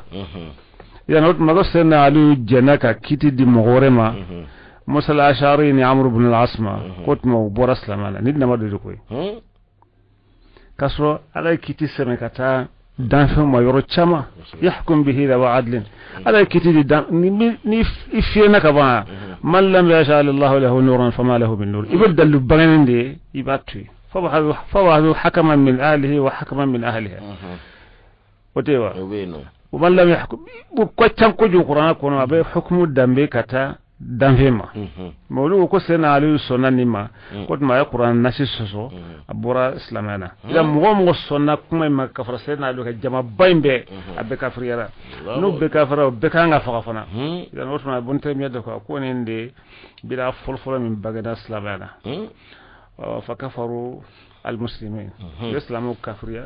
[SPEAKER 3] ya not mago senna alu janaka kiti di mogore ma musal ashari ni amr ibn al-asma ko mo boras lamala nidna ma do koy كسر على كتي سمكتا دانف ما يرچما يحكم به ذو عدل على كتي دان نفينا كبا من لم يشاء الله له نورا فما له من نور يبدل بغن دي يباتي فواه حكما من اهله وحكما من اهلها وتيوا ومن لم يحكم بكتشان كوجو قرآن كونا أبي حكم دمبي كتا دمفيما مولو كسينا عليه سنة نما قد ما يقرآن نسي سوسو أبورا إسلامنا إذا مغم وصلنا كما ما كفر سيدنا عليه جماعة باين بي أبي كفر يرى نو بكفر بكانغا فقفنا إذا نوتنا بنت ميدك أكون عندي بلا فلفل من بغدا إسلامنا فكفروا المسلمين الإسلام كافريا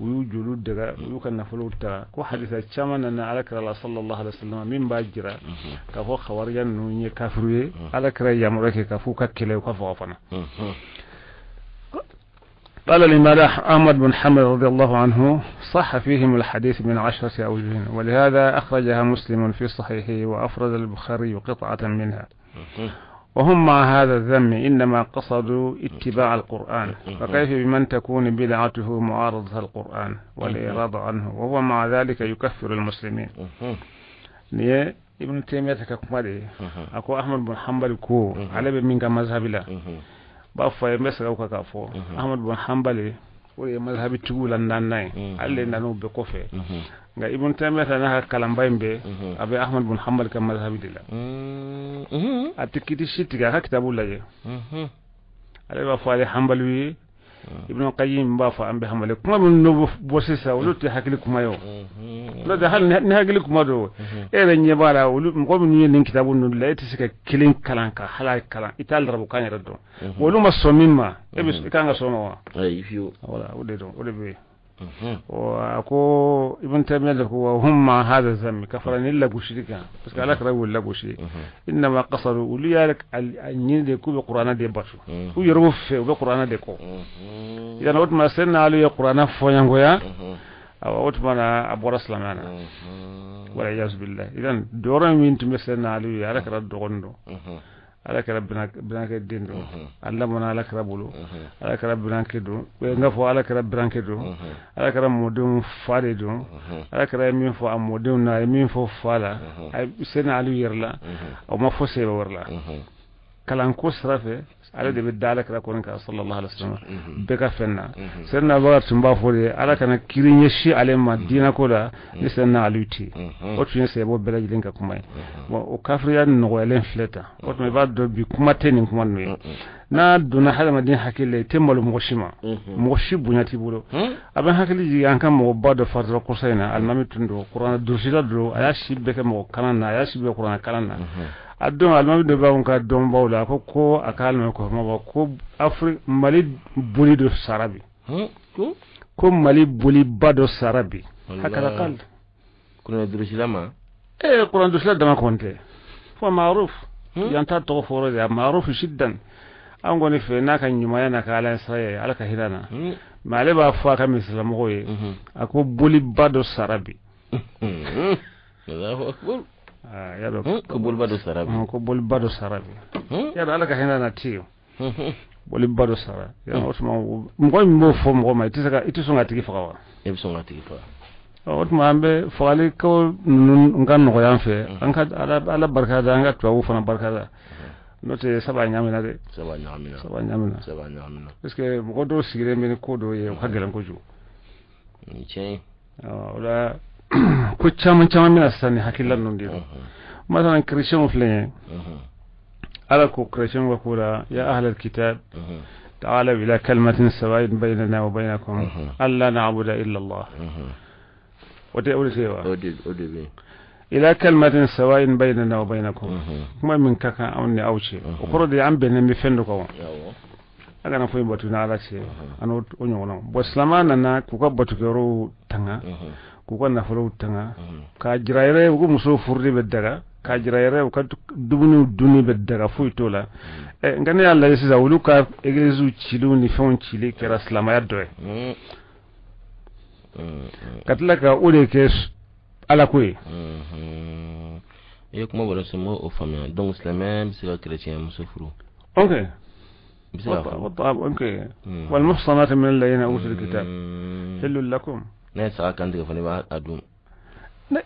[SPEAKER 3] ويوجدوا دغا ويكن نفلو تا كو حديثا چمن ان على الله صلى الله عليه وسلم من باجرا كفو خواريا نوني كافريه على كرا يامرك كفو ككله كفو فنا قال الإمام أحمد بن حنبل رضي الله عنه صح فيهم الحديث من 10 أوجه ولهذا أخرجها مسلم في صحيحه وأفرد البخاري قطعة منها وهم مع هذا الذم إنما قصدوا اتباع القرآن فكيف بمن تكون بدعته معارضة القرآن والإعراض عنه وهو مع ذلك يكفر المسلمين نيه ابن تيمية كمالي أكو أحمد بن حنبل كو على بمنك مذهب لا بافا يمسك أو كافو أحمد بن حنبل ولي مذهب تقول أن ناي على نانو بكوفي nga ibn tamata na kalam bayimbe abe ahmad bin hanbal kam mazhabi dila atikiti shitiga ka kitabu laye ale ba faale hanbal wi ibn qayyim ba fa ambe hanbal kuma mun no bosisa wuluti hakili kuma yo lo da hal ni hakili kuma do ere nye bala wulu ko mun ni kitabu no la itisika kilin kalanka halal kalan ital rabu kan raddo wolu ma somimma ebis kanga sono wa ay fiu wala wode do wode be وأكو ابن تيمية وهم مع هذا الذم كفرني إلا بشركا بس قالك رأوا إلا بشرك إنما قصروا وليالك أن يدكوا بقرآن دي بشو ويروف بقرآن ديكو إذا نقول ما سنة عليه قرآن فوينغويا أو أوت ما أبو رسول معنا والعياذ بالله إذا دورا من تمسنا عليه على كرا دغندو على كرا بناك الدين دو علمنا على كرا بلو على كرا بناك دو وينغفو على كرا بناك دو على كرا مودون فادي دو على كرا يمين فو مودون نا يمين فو فالا سنة عليه يرلا أو ما فو سيبا ورلا كلام كوسرافه على دي بدالك راكونك صلى الله عليه وسلم بك فنا سيدنا بغار تمبا فودي على كان كيرين يشي على ما دينا كولا لسنا علوتي اوتين سيبو بلاج لينكا كوماي و كافريان نويلن فلتا اوت مي بعد بي كوماتين كومان na duna hada madin hakile temmalo moshima moshi bunyati bulo aban hakili ji yankan mo bado fadro kusaina almami tundo qur'an dursila do ayashi beke mo kanana ayashi be qur'an kanana adon almami de bawon ka don bawla ko akalma ko ma ko afri mali buli do sarabi ko mali buli bado sarabi hakala qal kuna dursila ma qur'an dursila dama konte fa ma'ruf yanta to foro ya ma'ruf jiddan an goni fe na kan nyuma yana ka ala sai alaka hirana male ba fa ka mislam goye ako buli bado sarabi
[SPEAKER 2] Allahu akbar
[SPEAKER 3] ya do
[SPEAKER 2] ko buli bado sarabi
[SPEAKER 3] ko buli bado sarabi ya do alaka hirana tiyo buli bado sarabi ya osma ngo mo fo mo ma itisaka itisunga tigi fakawa
[SPEAKER 2] ebsunga tigi fa
[SPEAKER 3] otma ambe fali ko ngan no yan fe an ka ala barka da an ga to fana barka da note saba nyamina de
[SPEAKER 2] saba nyamina
[SPEAKER 3] parce que mo do sigire men ko do ye hagalan ko ju
[SPEAKER 2] ni che
[SPEAKER 3] wala ko chama mina sani hakilan non diro masalan christian flen ala ko christian wa kula ya ahlal kitab تعالوا إلى كلمة سواء بيننا وبينكم ألا نعبد إلا الله إلى كلمة سواء بيننا وبينكم ما من كاكا أوني أوشي وقرد عم بين مفندكم أنا فوي بتونا على شيء أنا أونيونا بسلمان أنا كوكا بتوكرو تنا كوكا نفرو تنا كاجرايره وكو مسو فردي بدرا كاجرايره وكا دوني بدرا فوي تولا ngane Allah yesi za uluka egrezu chilu ni fon chili kera slama ya doe katlaka ule ke ala kwe
[SPEAKER 2] et comment voilà ce mot aux femmes donc islamien c'est chrétien musofru
[SPEAKER 3] okay okay wal muhsanat min alladhina utul kitab halal lakum
[SPEAKER 2] na sa kan daga fani ba adum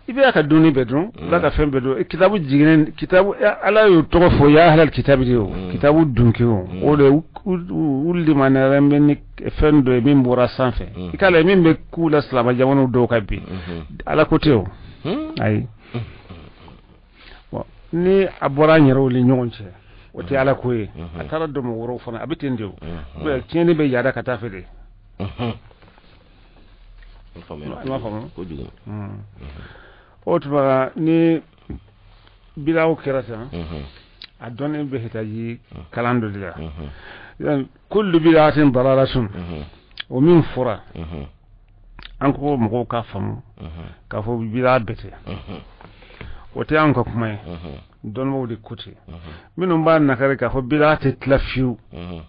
[SPEAKER 3] ibe ka duni bedron la ka fen bedron kitabu jiginen kitabu ala yo to fo ya halal kitabu dio kitabu dunki o le ulli manara men fen do min bora sanfe ikala min be kula salama jamanu do ka bi ala ko tew ay ni abora nyero li nyonche wote ala ko e atara do mo woro fona abitin dio be tieni be yada ka tafede otuma ni bilaw kerata adon be hitaji kalando dila yan kullu bilatin dalalatun wa min fura anko mo ka fam ka fo bila bete wote anko kuma don mo di kuti minum ba nakare ka fo bilati tlafiu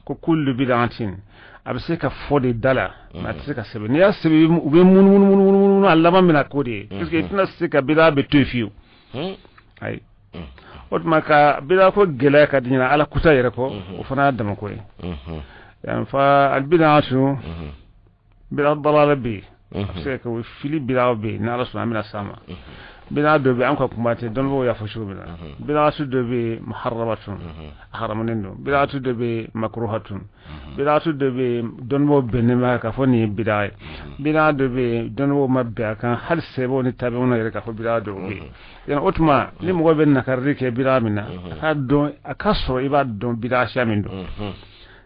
[SPEAKER 3] ko kullu bilatin abse ka fode dala na tsika sebe ni asebe ube mun allama mina kode kiske tuna sika bila be tofiu ay ot maka bila ko gela ka dinya ala kuta yere ko o fana dama ko yan fa al bid'atu bila dalala bi abse ka fili bila be na rasul mina sama bila do be anko kumate don bo ya fashu bila su do be muharramatun haramunendo bila su do be makruhatun bila su do be don bo benema ka foni bila do be don bo mabba kan hal sebo ni tabiuna yere ka fo bila do be yana otuma ni mo be nakarri ke bila mina ka do akaso iba don bila shamindo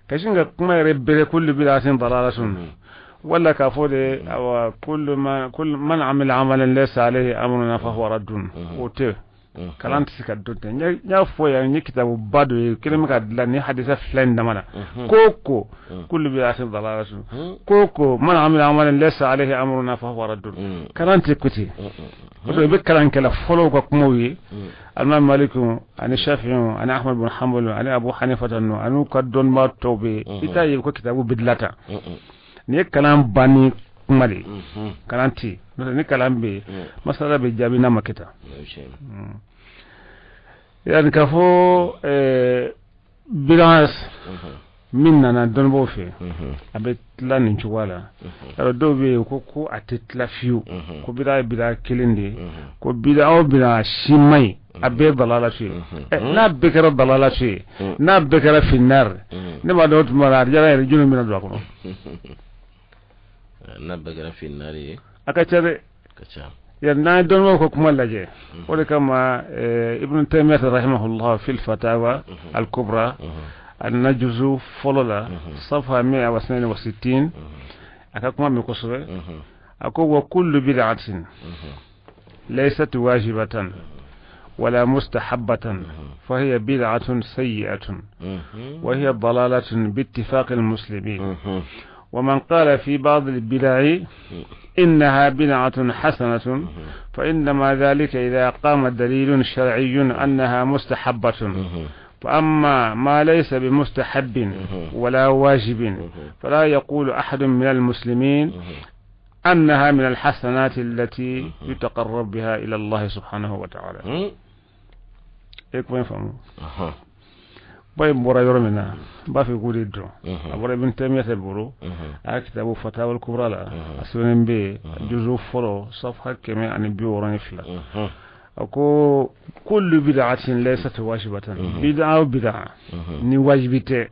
[SPEAKER 3] kashinga kuma yere bere kullu bila sin dalalatun ولا كافود أو كل من عمل عملا ليس عليه أمرنا فهو رد وته كلام تسكت يا فويا نكتب بدو كلمة كدلني حديث فلان دمنا كوكو كل بيعث ضلالة كوكو من عمل عملا ليس عليه أمرنا فهو رد كلام تكتي بدو بكلام كلا فلو كموي الإمام مالك عن الشافعي عن أحمد بن حنبل عن أبو حنيفة أنه كدون ما توبي إتاي كتابه بدلتا ni kalam bani kumali kalanti ni kalam be masala be jabi na maketa yani ka fo bilans minna na don bo fe abe tla ni chuwala do be ko atetla fiu ko bila kilinde ko bila shimai abe dalala fi na bekara dalala fi na bekara fi nar ne ma do tumara jara rejunu mina do ko
[SPEAKER 2] نبغى في النار
[SPEAKER 3] أكثر يعني دون ما كم لجأ ولكما ابن تيمية رحمه الله في الفتاوى الكبرى النجز فلولا صفحة 162 أكما مكسر أكو كل بدعة ليست واجبة ولا مستحبة فهي بدعة سيئة وهي ضلالة باتفاق المسلمين ومن قال في بعض البدع إنها بدعة حسنة فإنما ذلك إذا قام دليل شرعي أنها مستحبة فأما ما ليس بمستحب ولا واجب فلا يقول أحد من المسلمين أنها من الحسنات التي يتقرب بها إلى الله سبحانه وتعالى. إيكم يفهموا؟ باي بورا يورمنا بافي غودي درو ابورا ابن تيميه برو كتاب فتاوى الكبرى لا اسنن بي جزء فلو صفحه كما ان بيورن فلا اكو كل بدعه ليست واجبه بدعه ني واجبته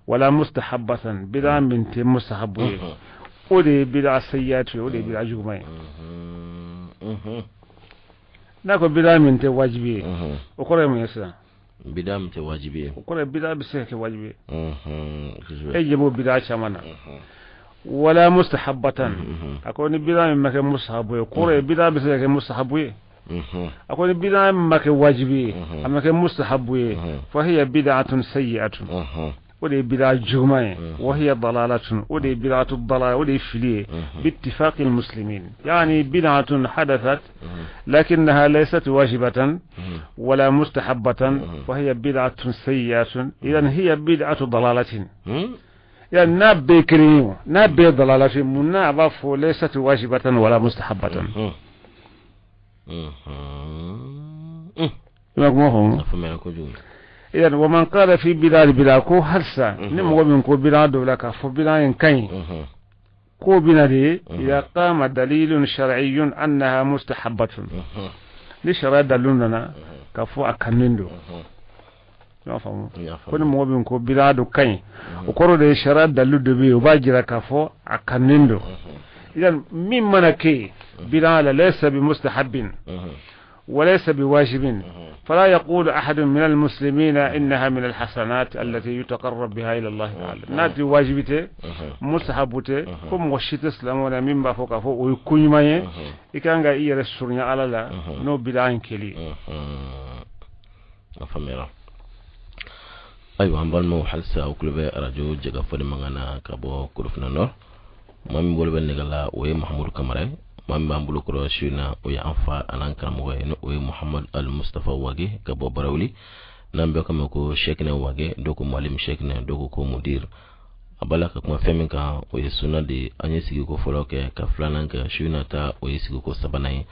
[SPEAKER 3] ولا مستحبه بدعه بنت مستحبه ودي بدعه سيئه ودي بدعه جمعه ناكو بدعه بنت واجبه وكره ميسا
[SPEAKER 2] بدام تواجبيه
[SPEAKER 3] وكل بدعة بسيك واجبيه يجب بدعة شمانا ولا مستحبة أكون بدعة مما كان مستحبه وكل بدعة بسيك مستحبه أكون بدعة مما كان واجبيه أما كان مستحبه فهي بدعة سيئة ودي بدعة جمعة وهي ضلالة ودي بدعة الضلال ودي فليه باتفاق المسلمين يعني بدعة حدثت لكنها ليست واجبة ولا مستحبة فهي بدعة سيئة إذن هي بدعة ضلالة يعني نابي كريم نابي ضلالة منعبف ليست واجبة ولا مستحبة إذن ومن قال في بلاد بلاكو هلسا نمو منكو بلاد لك فبلاد كاين كوبنا دي إذا قام دليل شرعي أنها مستحبة لشرع دلوننا كفو أكنندو نفهم كل موبين كو بلادو كاين وكرو دي شرع دلو دبي وباجرا كفو أكنندو إذا مما نكي بلال ليس بمستحب وليس بواجب فلا يقول أحد من المسلمين إنها من الحسنات التي يتقرب بها إلى الله تعالى ناتي واجبته مستحبته كم وشيت اسلام ولا من بفوق فوق ويكون ما يكان غا يرسورنيا على لا نو بداين كلي
[SPEAKER 2] فميرا أيوة هنبال مو حلسة أو كل بيت رجو جا فدي مغانا كابو كلفنا نور مامي بولو بن نغلا وي محمود كامراي مامي بامبلو كرو شينا وي انفا انان كرام وي محمد المصطفى واغي كابو براولي نامبي كامكو شيخنا واغي دوكو معلم شيخنا دوكو كو مدير abala ka kuma femin ka oye suna de anye sigi ko folo ke ka flanan ka shuna ta oye sigi ko sabanai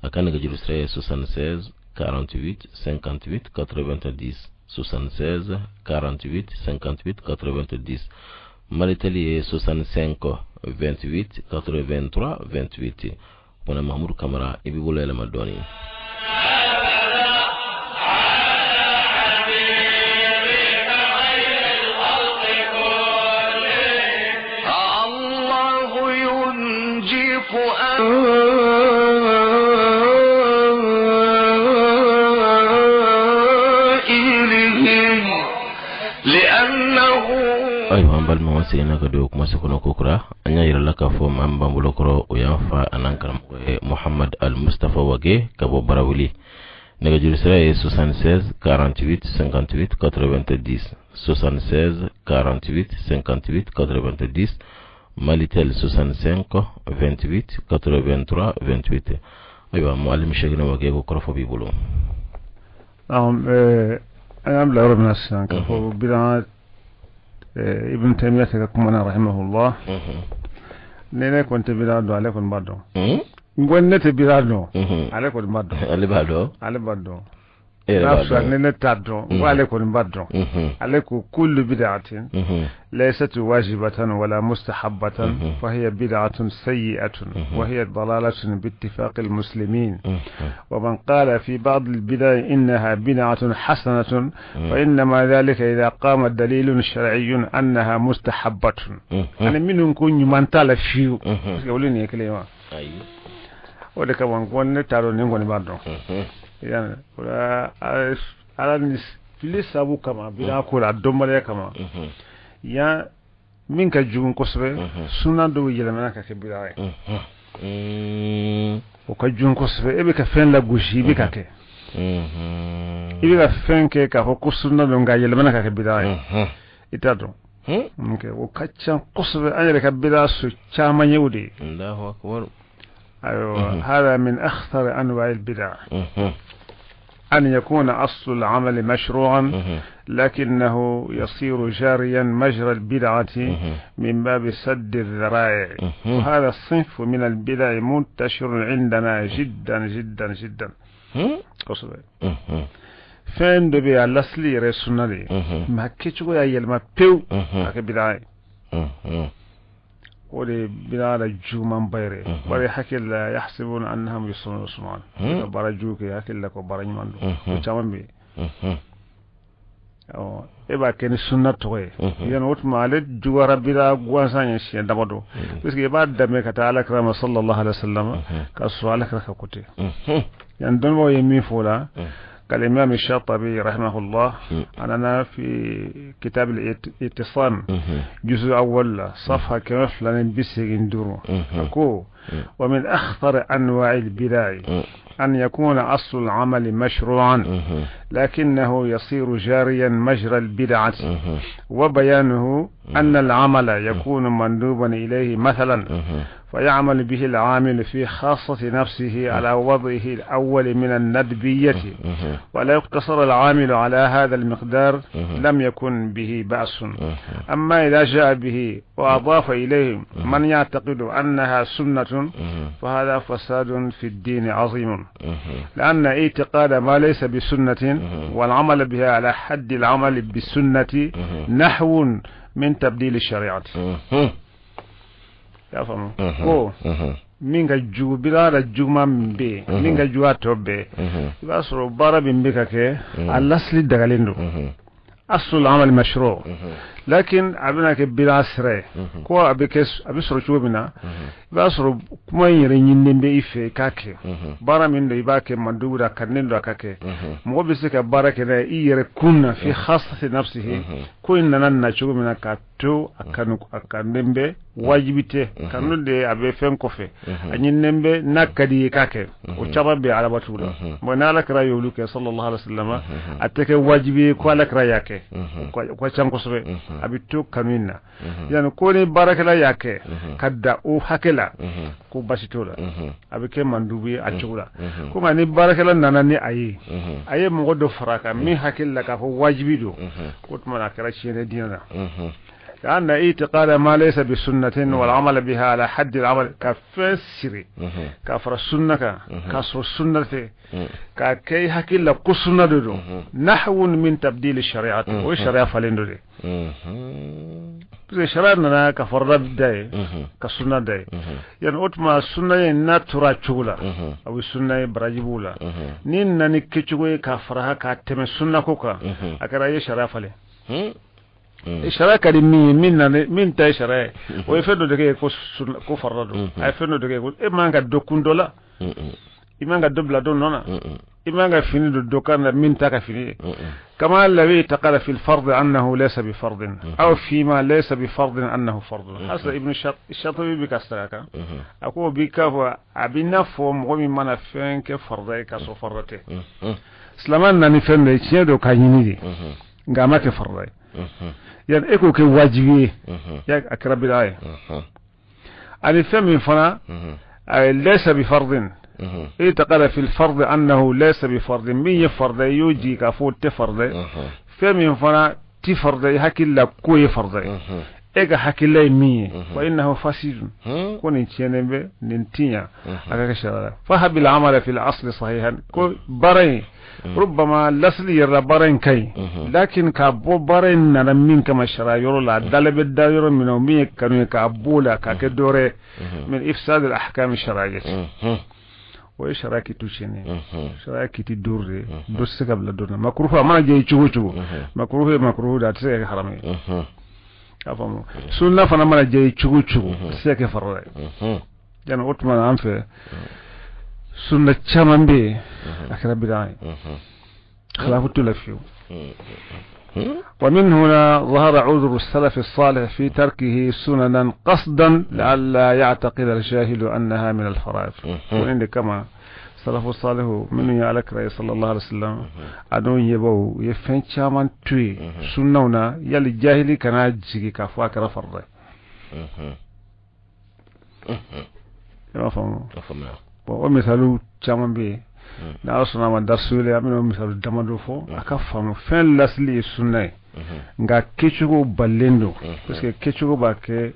[SPEAKER 2] akana ga jiru 76 48 58 90 76 48 58 90 Maritali 65 28 83 28 Pona Mahmoud Kamara ibi bolo ma doni bal ma wasi na ka do kuma se kono kokura anya yira laka fo mam bambulo koro o yanfa anankaram ko Muhammad al Mustafa wage kabo barawili nega juri sera 76 48 58 90 76 48 58 90 Malitel 65 28 83 28 aywa muallim shegna wage ko koro fo bi bulo
[SPEAKER 3] أنا لا ربنا السلام كفو بلا ابن تيمية كما رحمه الله نينا كنت بلادو عليكم بعدو نت بلادو عليكم بعدو على بعدو نفسه نينا تادو وعليكم بعدو عليكم كل بدعة ليست واجبة ولا مستحبة فهي بدعة سيئة وهي ضلالة باتفاق المسلمين ومن قال في بعض البدع إنها بدعة حسنة فإنما ذلك إذا قام دليل شرعي أنها مستحبة أنا منهم كون يمانتال فيو يقولون يا كلمة وده كمان كون نتارو نيجون بعدو يعني على الناس فيلس أبو كمان بلا كول الدمبل كمان يا من كجون كسبة سنة دو يلمنا كبيرة وكجون كسبة إبي كفين لغوشي إبي كake إبي كفين كه كسنة دو يلمنا كبيرة إتادو ممكن وكتشان كسبة أنا كبيرة سو كمان يودي
[SPEAKER 2] الله أكبر
[SPEAKER 3] أيوة هذا من أخطر أنواع البدع أن يكون أصل العمل مشروعا لكنه يصير جاريا مجرى البدعة من باب سد الذرائع وهذا الصنف من البدع منتشر عندنا جدا جدا جدا فين دبي الأصلي رسولنا ما كيشو يا يلما بيو كبدعة ولي بلاد الجومان بيري ولي حكي لا يحسبون أنهم يصنعون برجوك يحكي لك وبرنيمان وشامان بي إبا كان السنة توي يعني وقت ما عليه جوار بلا غوانسان يشي دبادو بس إبا دمي كتالا كرام صلى الله عليه وسلم كسؤالك ركوتي يعني دون ما يمين فولا قال الإمام الشاطبي رحمه الله أنا في كتاب الاتصام جزء أول صفحة كمف لن بسيغن دورو أكو ومن أخطر أنواع البدع أن يكون أصل العمل مشروعا لكنه يصير جاريا مجرى البدعة وبيانه أن العمل يكون مندوبا إليه مثلا فيعمل به العامل في خاصة نفسه على وضعه الأول من الندبية ولا يقتصر العامل على هذا المقدار لم يكن به بأس أما إذا جاء به وأضاف إليه من يعتقد أنها سنة فهذا فساد في الدين عظيم لأن اعتقاد ما ليس بسنة والعمل بها على حد العمل بالسنة نحو من تبديل الشريعة ya famu ko min ga jugu bila da juguma be min ga juwa to be ba soro bara bin be ka ke alasli dagalendo asul amal mashru lakin abina ke bila sire ko abike abi soro chubina ba soro kuma yire nyinde be ife kake bara min do ibake mandugu da kanendo kake mo be se ka bara ke da iyere kunna fi khassati nafsihi ko inna na chubina ka to akanembe wajibite kanude abe fen kofe anyinembe nakadi kake o chababe ala batula bona ala kra yuluke sallallahu alaihi wasallam ateke wajibi ko ala kra yake ko chanko sobe abito kanina yani ko ni barakala yake kadda o hakela ko basitola abike mandubi achula ko ngani barakala nanani ayi mo do faraka mi hakela ka fo wajibi do ko tuma kra chene dina لأن اعتقاد ما ليس بسنة والعمل بها على حد العمل كفسر كفر السنة كسر السنة كي حكي لك سنة دو نحو من تبديل الشريعة والشريعة فلين دو الشريعة كفر رب داي كسنة داي يعني أتما السنة ناتورا تشغلا أو السنة براجبولا نين نانيكي تشغوي كفرها كاتم السنة كوكا أكرا يشريعة فلين ishara kadi min ta ishara o fendo de ko farrado ay fendo de ko e manga dokundola imanga dobla don nona imanga fini do dokana min ta ka fini kama alladhi taqala fi al-fard annahu laysa bi fard aw fi ma laysa bi fard annahu fard hasa ibn shatibi bi kastaraka ako bi ka wa abina fo mo mi mana fenke fardai ka so farrate islaman nani fende ciedo ka yini ngama ke fardai يعني ايكو كي واجبي ياك اقرب الايه ان الفم فنا ليس بفرض اعتقد في الفرض انه ليس بفرض مي فرض يوجي كفو تفرض فم فنا تفرض حكي لا كوي فرض ايغا حكي لا مي وانه فاسد كون تشينبه ننتيا اكا فهب العمل في الاصل صحيحا كو بري ربما لسل يرى برين كي لكن كابو برين نرمين كما شرا يرو لا دلب الدائر من أمية كانوا كابولا كدورة من إفساد الأحكام الشرعية وإشراكي توشيني شراكي تدور دوس قبل دورنا مكروه ما جاي تشوفه مكروه ده تسيك حرامي أفهموا سنة فنا ما جاي تشوفه تسيك فرّا يعني أتمنى أنفه سنة شمان بي أكرا بداية خلافة تلفيو ومن هنا ظهر عذر السلف الصالح في تركه سننا قصدا لئلا يعتقد الجاهل أنها من الفرائض وإن كما السلف الصالح من يعلك رأي صلى الله عليه وسلم أنه يبو يفين شمان توي سنونا يلي الجاهلي كان جيكي كافوا أكرا فرضي ما فهموا o misalu caman be na asuna ma darsule amino misalu damado fo aka famu fen lasli sunna nga kechugo ballendo parce que kechugo ba ke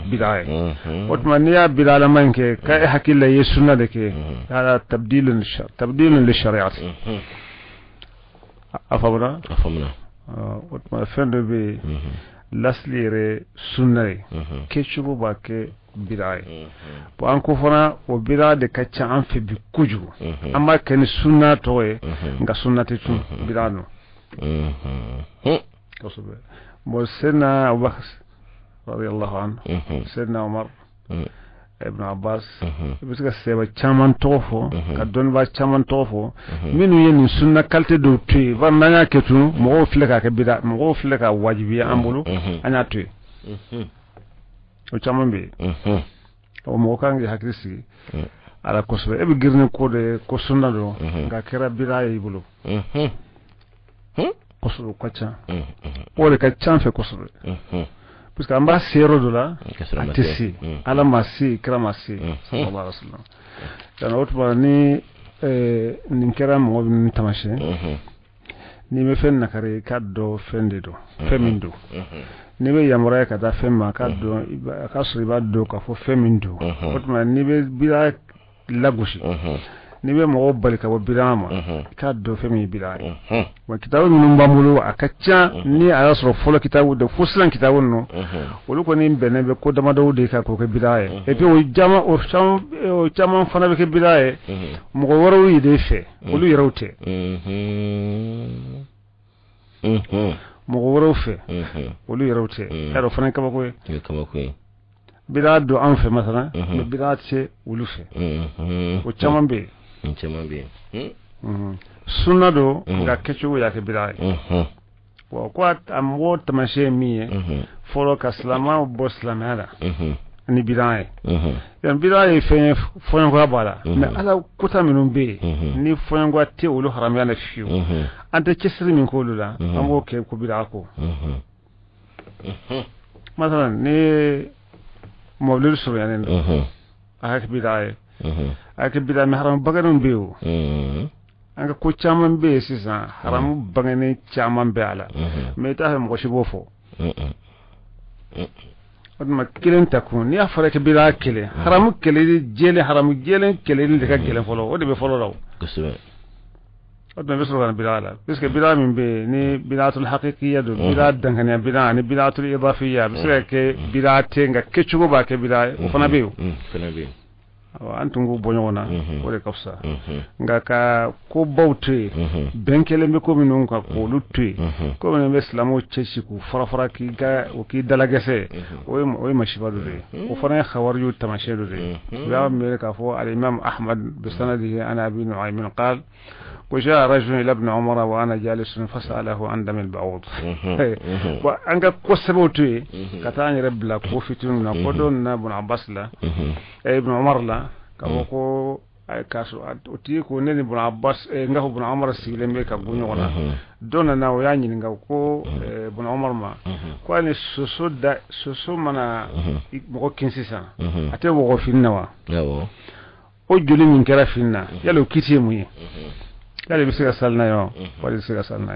[SPEAKER 3] bidaye otmaniya bidala manke kay hakilla yesunna de ke ala tabdilun li shari'at afamna otma fen de be lasli re sunna kechugo ba ke bidaye bo an ko fana o bida de kacca an fe bi kuju amma ken sunna toye nga sunnati tu bidano kosobe mo sena Abubakar radiyallahu anhu sena Umar ibn Abbas biska seba chaman tofo ka don ba chaman tofo minu yen sunna kalte do tu ba nanya ketu mo fleka ka bida mo fleka wajibi ambulu anya tu o chaman be o mo kangi hakrisi ala kosobe e be girne ko de ko sunna do ga kera bida yi bulu kosobe kwacha o le ka chanfe kosobe puisque amba sero dola atisi ala masi kramasi sallallahu alaihi wasallam dan otba ni ninkera mo bin tamashe ni me fen nakare kaddo fendedo femindo ni be yamra ka da femma kaddo ka sriba do ka fo femindo otma ni be bila lagushi ni be mo bali ka bo bidama ka do fe mi bidai wa kitabu min bamulu akacha ni ala so folo kitabu de fuslan kitabu no wolu ko ni bene be ko dama do de ka ko ke bidai e pe o jama o chama fana be ke bidai mo ko woro yi de fe wolu yerawte mo ko woro fe wolu yerawte ero fana ka ba ko bida do an fe masala me bida ce wulu fe o chama be sunna do ga kecho ya ke bida wa kwa am wo tamashe mi folo ka salama bo salamada ni bida yan bida fe foyan ko bala me ala kuta minun be ni foyan ko te wulu haram ya na fiu ante kesri min ko lula am wo ke ko bida ko masala ni mawlid so yanen ak bidaay ak bidaay mi haram baganum beewu anga ko chaman be sisan haram bagane chaman be ala me ta mo ko bofo odma kilen takun ni afara ke bidaay kele haram kele jele haram jele kele ni ka kele folo o de be folo raw odma be so ran bidaala puisque bidaa min be ni bidaatul haqiqiyya do bidaa dangane bidaa ni bidaatul idafiyya puisque ke bidaa te nga kechugo ba ke bidaa o fana be wa antungu bonyona o de kafsa nga ka ko bawte benkele be ko minun ka ko lutte ko ne islamo chechi ku fara ki ga o ki dalagese o mashiba do de o fana khawar yu tamashe do de ya me ka fo al imam ahmad bi sanadihi ana abi nu'aym qal وجاء رجل إلى ابن عمر وأنا جالس فسأله عن دم البعوض وأنك قصبوتي كتاني رب لا كوفتون نقدون ابن عباس لا ابن عمر لا كوكو كاسو أتيكو نين ابن عباس نعه ابن عمر سيلمي كبني ولا دون ناوياني نعوكو ابن عمر ما كواني سوسو منا مغوكين سيسا أتيه مغوفين نوا أجولي من كرافينا يلو كتير مي yalla bi siga salna yo wala siga salna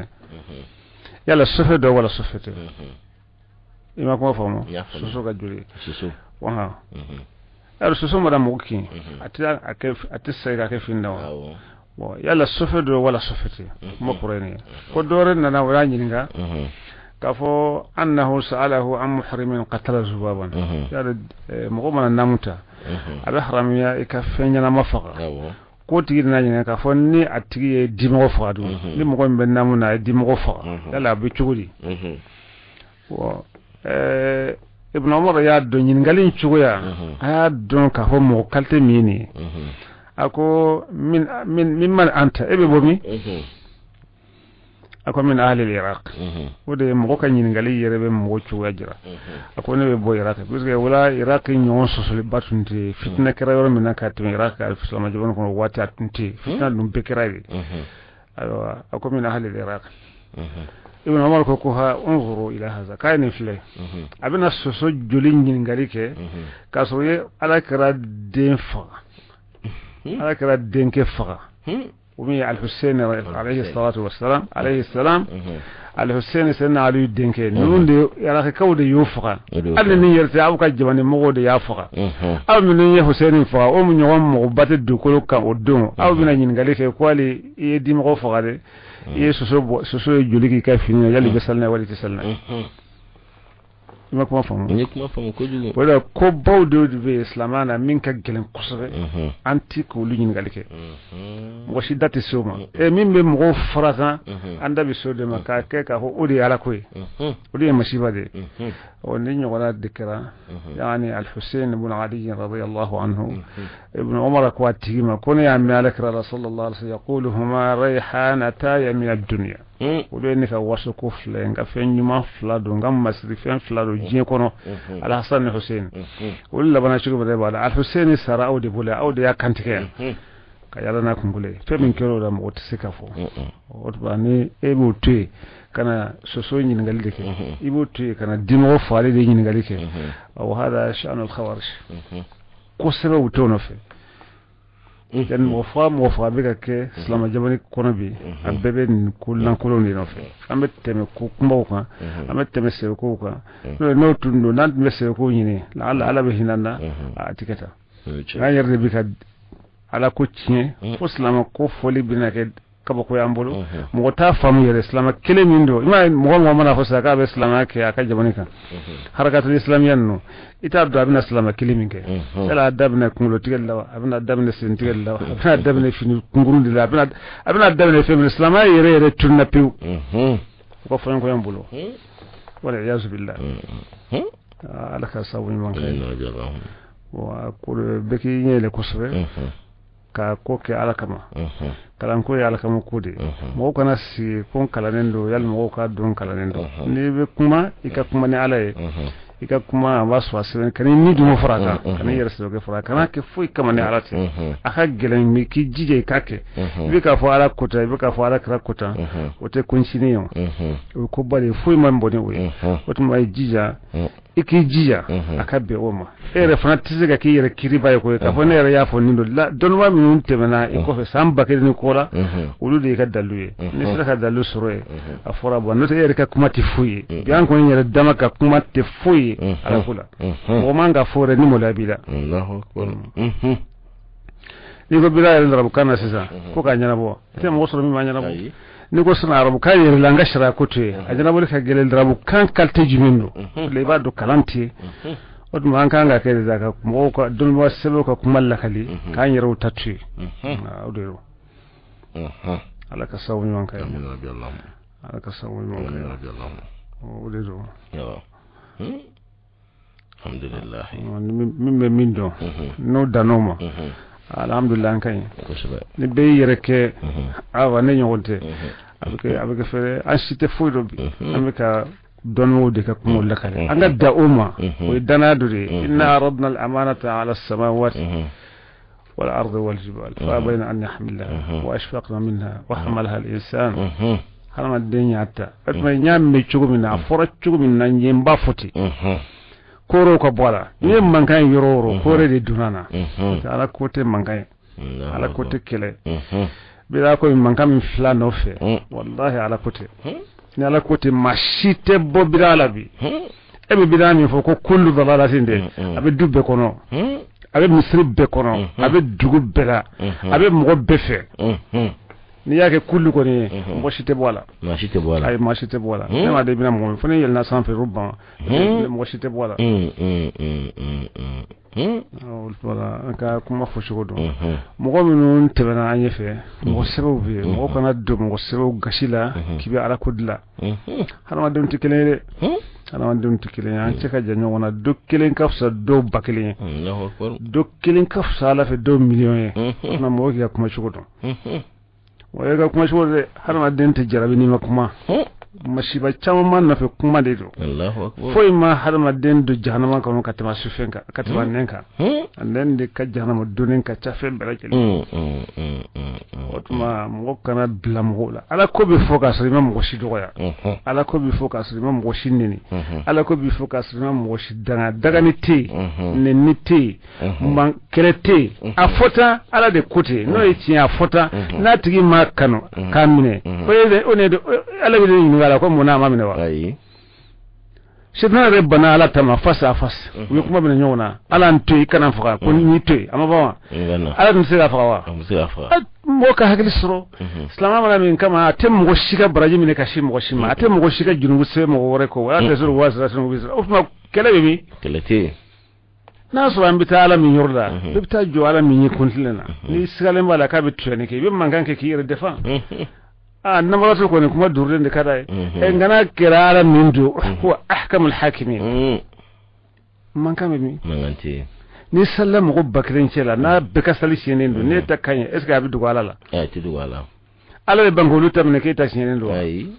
[SPEAKER 3] yalla sofe do wala sofete ima ko famo soso ga juri soso wa yalla soso madam moki atira atisa ga ke finna wa yalla sofe do wala sofete mo kurene ko dore na wala nyinga kafo annahu sa'alahu an muhrimin qatala zubaban yalla mo mana namuta ala haramiya ikafenya na mafaqa ko tigi na nyina ka fo ni atigi e dimo faadu ni mo ko ben namu na dimo fa yalla bi chugudi wo ibn umar ya do nyin ngalin chugoya ya don ka fo mo kalte mini ako min anta ebe bomi ako min ahli al-iraq wode mo ko nyin ngali yerebe mo chugoya jira ako ne be bo iraq puisque wala iraq nyon so le batunti fitna kera yoro min ka to iraq al islam jabon ko wati atunti fitna dum be kera ri ayo ako min ahli al-iraq ibn umar ko ha unzuru ila hadha kayni fle abina so jolin nyin ngali ke kaso ye ala kera den fa ala kera den ke fa ومي الحسين عليه الصلاة والسلام الحسين سنة علي الدنكي نون دي يراك كود يوفقا أنا نيرتي أو كجواني مغود يافقا أو من نية حسين فقا أو من يوم مغبات الدكولو كان قدوم أو من ينغالي في كوالي يدي مغفقا دي يسوسو يجوليكي كافيني يلي بسالنا ولي تسالنا ما فهموا ولا كوبو دو في اسلامنا من كجلن قصبه انتيك ولين غالك وشدات السوما مين بمغو فرازا عند بسود ما كاكا هو اودي على كوي اودي مشيبه دي ونين ولا ذكرى يعني الحسين بن علي رضي الله عنه ابن عمر كواتي ما كون يا مالك رسول الله يقول هما ريحانتا من الدنيا ولين فواسكو فلان غفين ما فلادو غام مسرفين فلادو جين كونو على حسن حسين ولا بنا شيغو بدا الحسين سرا او دي بولا او دي كانتيكن kayala na kungule fe min kero da mo tsika fo otba ni ebo tue kana soso nyin ngalde ke ibo tue kana dimo faale de nyin ngalde ke aw hada shan al khawarij ko sebe utono fe jan mo fa be ke islam jabani kono bi abebe kullan koloni no fe amet teme ko kumba ko amet teme se ko ko no tundo nan me se ko nyine la ala be hinanda atikata ayar de bi ka ala ko tiɲɛ fo silama ko foli bina kɛ kabako y'an bolo mɔgɔ t'a faamu yɛrɛ silama kelen min don i m'a ye mɔgɔ mana fɔ sisan k'a bɛ silamaya kɛ a ka jamana kan harakatul islamiya ninnu i t'a dɔn a bɛna silama kelen min kɛ yala a daminɛ kunkolo tigɛli la wa a bɛna daminɛ sen tigɛli la wa a bɛna daminɛ fini kunkuru de la a bɛna daminɛ fɛn min silamaya yɛrɛ tununa pewu u ka fɔɲɔgɔnkɔ y'an bolo wala yazubila ala ka sabu ɲuman kɛ wa ko bɛɛ k'i ɲɛ yɛlɛ kosɛbɛ ka ko kɛ ala kama kalanko ye ala kama ko de mɔgɔw kana sigi ko kalannen don yali mɔgɔw ka dɔn kalannen don n'i bɛ kuma i ka kuma ni ala ye i ka kuma a b'a sɔrɔ a sɛbɛn ka ni dun fara kan ka n'i yɛrɛ sɛbɛn fara kana kɛ foyi kama ni ala tɛ a ka gɛlɛn mɛ k'i jija i k'a kɛ i bɛ k'a fɔ ala kota i bɛ k'a fɔ ala kira kota o tɛ kɔnsini ye o ye ko ba de ye foyi ma bɔ ni o ye o tuma i jija i k'i jija a ka bɛn o ma e yɛrɛ fana tɛ se ka k'i yɛrɛ kiriba ye koyi k'a fɔ ne yɛrɛ y'a fɔ nin don dɔnniba minnu tɛmɛna i kɔfɛ san 1000 ni kɔ la olu de y'i ka dalu ye ne sera ka dalu sɔrɔ ye a fɔra bɔ n'o tɛ e yɛrɛ ka kuma tɛ foyi ye bi an kɔni yɛrɛ dama ka kuma tɛ foyi ye ala ko la mɔgɔ man ka fɔ yɛrɛ ni maloya b'i la n'i ko bila yɛrɛ arabukan na sisan ko k'a ɲɛnabɔ i tɛ mɔgɔ sɔrɔ min b'a ɲɛnabɔ n'i ko sisan arabukan yɛrɛ la an ka sariya ko to yen a ɲɛnabɔli ka gɛlɛn arabukan kalite jumɛn don i b'a dɔn kalan tɛ yen o tuma an kan ka kɛ de ka mɔgɔw ka dɔnnibaga sɛbɛnw ka kuma lakali k'an yɛrɛw ta to yen o de don ala ka sababu ɲuman kɛ ala ka sababu ɲuman kɛ o de don
[SPEAKER 2] alhamdulillah
[SPEAKER 3] min bɛ min dɔn n'o dann'o ma alhamdulillah an ka ɲi ni bɛɛ y'i yɛrɛ kɛ awa ne ɲɔgɔn tɛ a bɛ kɛ fɛrɛ an si tɛ foyi dɔn bi an bɛ ka dɔnnibaw de ka kumaw lakali an ka da o ma o ye danaya dɔ de ye inna aradna al-amanata ala as-samawati wal ardi wal jibal fa bayna an yahmilnaha wa ashfaqna minha wa hamalaha al-insan hadamaden y'a ta o tuma n y'a mɛn cogo min na a fɔra cogo min na n ye n b'a fɔ ten koro ka bɔ a la n'i ye mankan ye yɔrɔ o yɔrɔ kore de donna na ala ko tɛ mankan ye ala ko tɛ kɛlɛ bi ala ko mankan min fila nɔfɛ wallahi ala ko tɛ ni ala ko tɛ maa si tɛ bɔ bida la bi e bɛ bida min fɔ ko kullu dalalatin dɛ a bɛ du bɛɛ kɔnɔ a bɛ misiri bɛɛ kɔnɔ a bɛ dugu bɛɛ la a bɛ mɔgɔ bɛɛ fɛ n'i y'a kɛ kullu kɔni ye mɔgɔ si tɛ bɔ a la maa si tɛ bɔ a la ayi maa si tɛ bɔ a la ne ma de bɛna mɔgɔ min fɔ ne yɛlɛnna sanfɛ o ban mɔgɔ si tɛ bɔ a la voilà an ka kuma fɔ cogo dɔn mɔgɔ minnu tɛmɛna an ɲɛfɛ mɔgɔ sɛbɛw bɛ yen mɔgɔ kana don mɔgɔ sɛbɛw gasi la k'i bɛ ala ko dilan hadamadenw tɛ kelen ye dɛ hadamadenw tɛ kelen ye an cɛ ka jan ɲɔgɔn na dɔ kelen ka fisa dɔw ba kelen ye dɔ kelen ka fisa ala fɛ dɔw miliyɔn ye o tuma mɔgɔ k'i ka kuma cogo dɔn o ye ka kuma cogo dɛ hadamaden tɛ jarabi n'i ma kuma masiba caman nɔfɛ kuma de don foyi ma hadamaden don jahanama kɔnɔ ka tɛmɛ sufɛn kan ka tɛmɛ nɛn kan a nɛn de ka jahanama donnen ka ca fɛn bɛɛ lajɛlen o tuma mɔgɔ kana bila mɔgɔw la ala ko bɛ fɔ k'a sɔrɔ i ma mɔgɔ si dɔgɔya ala ko bɛ fɔ k'a sɔrɔ i ma mɔgɔ si nɛni ala ko bɛ fɔ k'a sɔrɔ i ma mɔgɔ si danga dagani tɛ yen nɛni tɛ yen kɛlɛ tɛ yen a fɔta ala de ko ten n'o ye tiɲɛ a fɔta n'a tigi ma kanu k'a minɛ o ne ala bɛ ɲininka ala ko mun n'a ma minɛ wa ayi sitana yɛrɛ bana ala tama face à face u ye kuma minɛ ɲɔgɔn na ala n to i kana faga ko n'i to yen a ma ban wa ala tun tɛ se ka faga wa mɔgɔ ka hakili sɔrɔ silamɛ mana min kama a tɛ mɔgɔ si ka baraji minɛ ka si mɔgɔ si ma a tɛ mɔgɔ si ka jurumu sɛbɛn mɔgɔ wɛrɛ kɔ ala tɛ sɔrɔ waa sira o tuma kɛlɛ bɛ min kɛlɛ tɛ yen n'a sɔrɔ an bɛ taa ala min yɔrɔ la i bɛ taa jɔ ala min ye kuntilen na n'i sigalen b'a la k'a bɛ tuyani kɛ i bɛ mankan kɛ k'i yɛrɛ defan namaratu kɔni kuma durulen de ka d'a ye nkana kɛra ala min don ko ahkamul hakimin mankan bɛ min mankan tɛ yen ni salila mɔgɔ 1000 cɛ la n'a bɛɛ ka sali siɲɛnen don ne ta ka ɲi est ce que a bɛ dogo ala la a tɛ dogo ala ala bɛ bange olu ta minɛ k'e ta siɲɛnen don ayi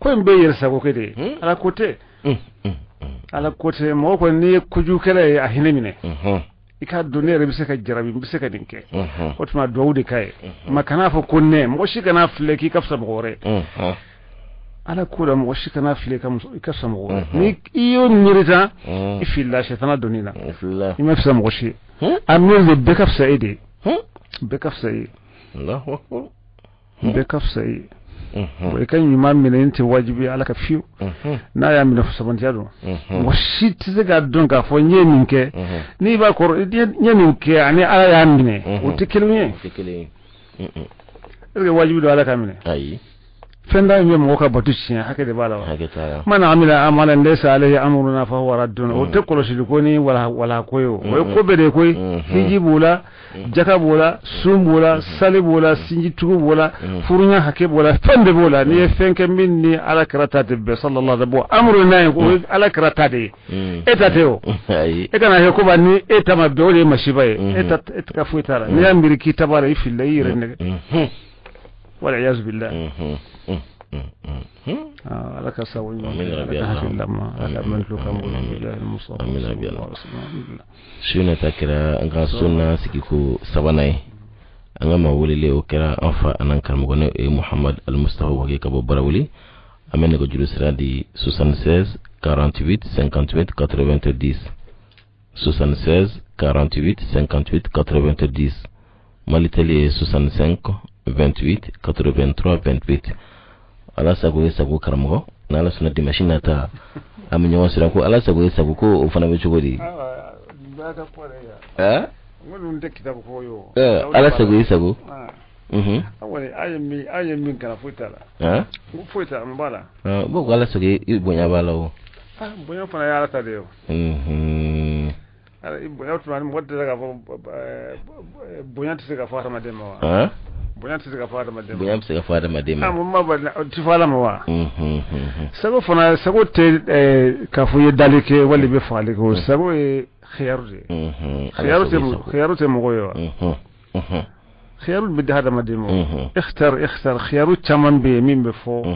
[SPEAKER 3] ko in bɛɛ yɛrɛ sago kɛ de ye ala ko tɛ ala ko tɛ mɔgɔ kɔni n'i ye kojugukɛla ye a hinɛ minɛ i k'a dɔn ne yɛrɛ bɛ se ka jarabi n bɛ se ka nin kɛ o tuma duwawu de ka ye ma kana fɔ ko ne mɔgɔ si kana filɛ k'i ka fisa mɔgɔ wɛrɛ ala ko la mɔgɔ si kana filɛ i ka fisa mɔgɔ wɛrɛ ni i y'o miiri tan i filila sɛtana donni na i ma fisa mɔgɔ si a miiri de bɛɛ ka fisa e de bɛɛ ka fisa e bɛɛ ka fisa e o kan yuma min te wajibi ala ka fiu na ya min fa sabanti ado mo shit se ga don ka fo nye min ke ni ba ko nye min ke ani ala ya min o tikilunye wajibi do ala ka min
[SPEAKER 2] ayi
[SPEAKER 3] fenda mi mo ka batu ci haka de bala man amila amalan laysa alayhi amruna fa huwa raddun o te ko shi ko ni wala koyo o ko be de koy hiji bula jaka bula sumbula salibula sinji tugu bula furunya hake bula fende bula ni fenke min ni ala karata de be sallallahu alaihi wa amruna ko ala karata de etateo e kana he ko bani etama be o de mashibaye etat ka fuitara ni ambiri kitabara ifilla yire ne wala yaz billah لك سوي من ربي
[SPEAKER 2] suna takira an ga sunna siki ko sabanai an ga mawulile o kira anfa anan kalmugo ne Muhammad al-Mustafa wage ka bobbara wuli amene ko julu siradi 76 48 58 90 76 48 58 90 maliteli 65 28 83 28 ala sago karamo na ala sunna dimashina ta aminyo wasira ko ala sago ko o fana be chugodi
[SPEAKER 3] baka pore ya mun de kitabu ko yo
[SPEAKER 2] ala sago
[SPEAKER 3] awale ayemi kana futala mu futa mbala
[SPEAKER 2] bo ala sago ibonya balawo
[SPEAKER 3] bonya fana ya ta de ala ibonya tuma mo de daga bonya tse fara madema bonya tse fara madema amma ba tifala mawa sago fana sago te kafu ye dalike wali be fali ko sago e خيارته مغيرة خيار بدي هذا مدينه اختر خيارو تمام بيمين بفو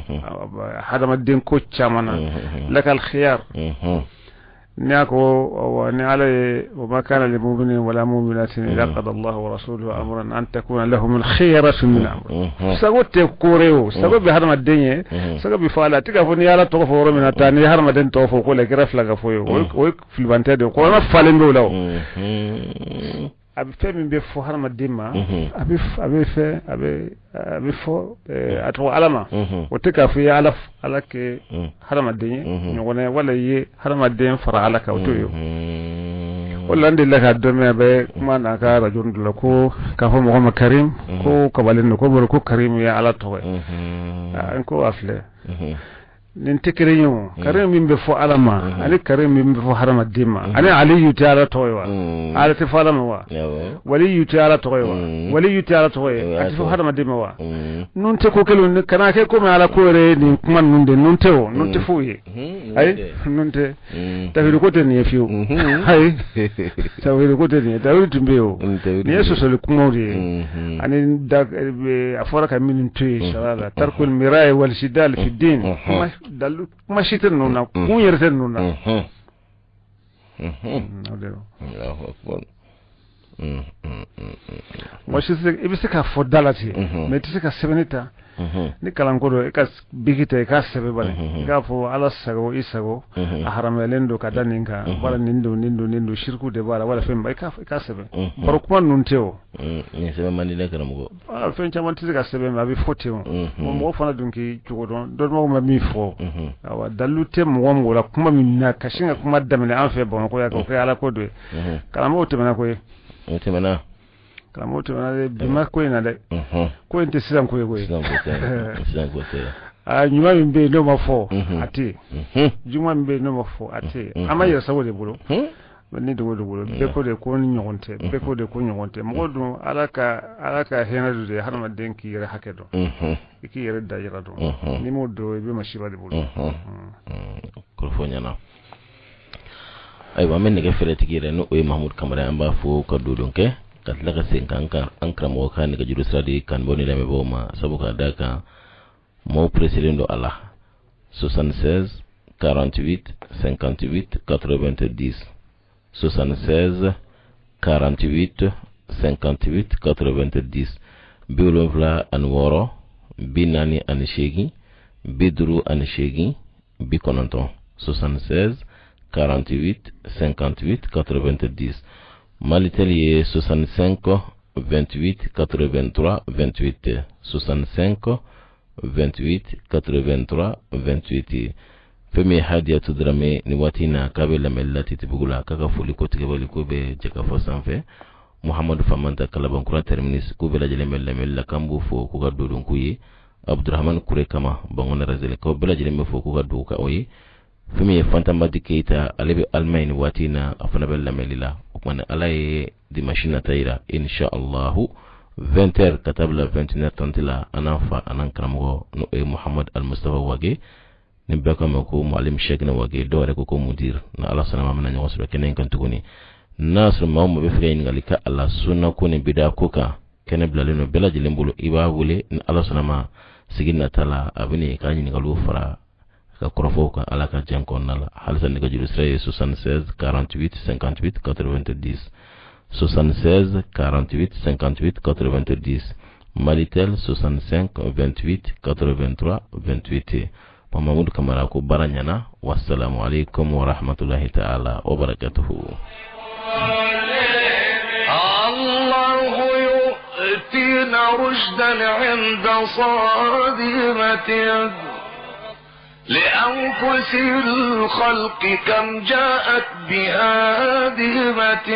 [SPEAKER 3] هذا مدين كو تمانا لك الخيار نياكو ونعلي وما كان للمؤمنين ولا مؤمنات إذا قضى الله ورسوله أمرا أن تكون لهم الخيرة من أمر سقوت كوريو سقوت بهذا مدين سقوت بفعل تكافوني على توفور من الثاني هذا مدين توفو كل كرف لك فوي ويك في البنتاد وكلنا فالين بولو أبي فهم بفو هذا مدين ما أبي فو أتو علما وتكافي على ك هذا مدين نقولنا ولا يه هذا مدين فرع على كوتيو ولا عندي لك الدنيا بما نكار رجل لكو كفو مقام كريم كو كبالين كو بركو كريم يا على توي إنكو أفله ننتكرينيو كريم من بفو علما أنا كريم من بفو حرم الدم أنا علي يتعالى تويوا على تفعلم هو ولي يتعالى تويوا ولي يتعالى تويوا أتفو حرم الدم هو ننتكو كلون كنا كيكم على كوري نكمن نند ننتو ننتفوه أي ننت تفيد كوتني يفيو هاي تفيد كوتني تفيد تبيو نيسو سلكموري أنا دك أفرك من نتوي شغالة ترك المراء والشدال في الدين dalu kuma shitin nuna kun yarda nuna
[SPEAKER 2] Allahu akbar
[SPEAKER 3] mo shi ibisi ka fodalati me tisi ka sebenita ni kalankodo ka bigite ka sebe bale ga fo ala sago isago a haramelendo ka daninka wala nindo shirku de bala wala femba ka sebe baro kuma nunteo
[SPEAKER 2] ni sebe mandi ne karamugo
[SPEAKER 3] fen chaman tisi ka sebe ma bi foteo mo fana dunki jugodon do mo ma mi fo awa dalute mo wala kuma minna kashinga kuma damene an fe bon ko ya ko ala ko do kalamo temana ko
[SPEAKER 2] temana
[SPEAKER 3] kalamoto na bima ko ina de ko inte sisan ko nyuma mbe no mafo ati juma mbe no mafo ati ama ya sawo de bulo ni de bulo be ko de ko nyonte be ko de ko nyonte modo alaka hena de harma denki yere hakedo iki yere da yera do ni modo be mashiba de bulo
[SPEAKER 2] ko fonyana aywa men ne ga fere tigire no o Mahmoud Kamara amba fo ko dudunke katlaka senkanka ankra mo kan ga judu sradi kan boni leme boma sabuka daka mo president do Allah 76 48 58 90 76 48 58 90 biolonvla an woro binani an shegi bidru an shegi bikononton 76 48 58 90 Maliteli 65 28 83 28 65 28 83 28. Femi Hadiatu Drame ni watina kabe la mellati tibugula kaka fuli ko tigabali ko be jeka fo sanfe Muhammad Famanta Kalabankura terminus ko be la jele mella kambu fo ko gaddo don kuyi Abdurrahman Kure kama bangona razele ko be la jele me fo ko gaddo ka oyi Femi Fantamadi Keita alebe Almain watina afana bella melila okman alaye di machine tayra insha Allah 20h katabla 21h30 la anafa anankramo no Muhammad Al-Mustafa Wage ni baka mako muallim Sheikh na Wage dore ko mudir na Allah sanama mana nyawo so kenen kan tuguni nasr mawmo be fere ngalika Allah sunna ko ni bida koka kene blaleno bela jilembulu iba wule na Allah sanama sigina tala abini kanyi ngalu fara ka korofo ka alaka jankon nala halsan ni gajuru 76 48 58 90 76 48 58 90 Malitel 65 28 83 28. Mamadou Kamara ko baranyana. Wassalamu alaikum wa rahmatullahi ta'ala wa barakatuhu.
[SPEAKER 1] Allahu yu'tina rushdan 'inda sadimatin لأنفس الخلق كم جاءت بهادمة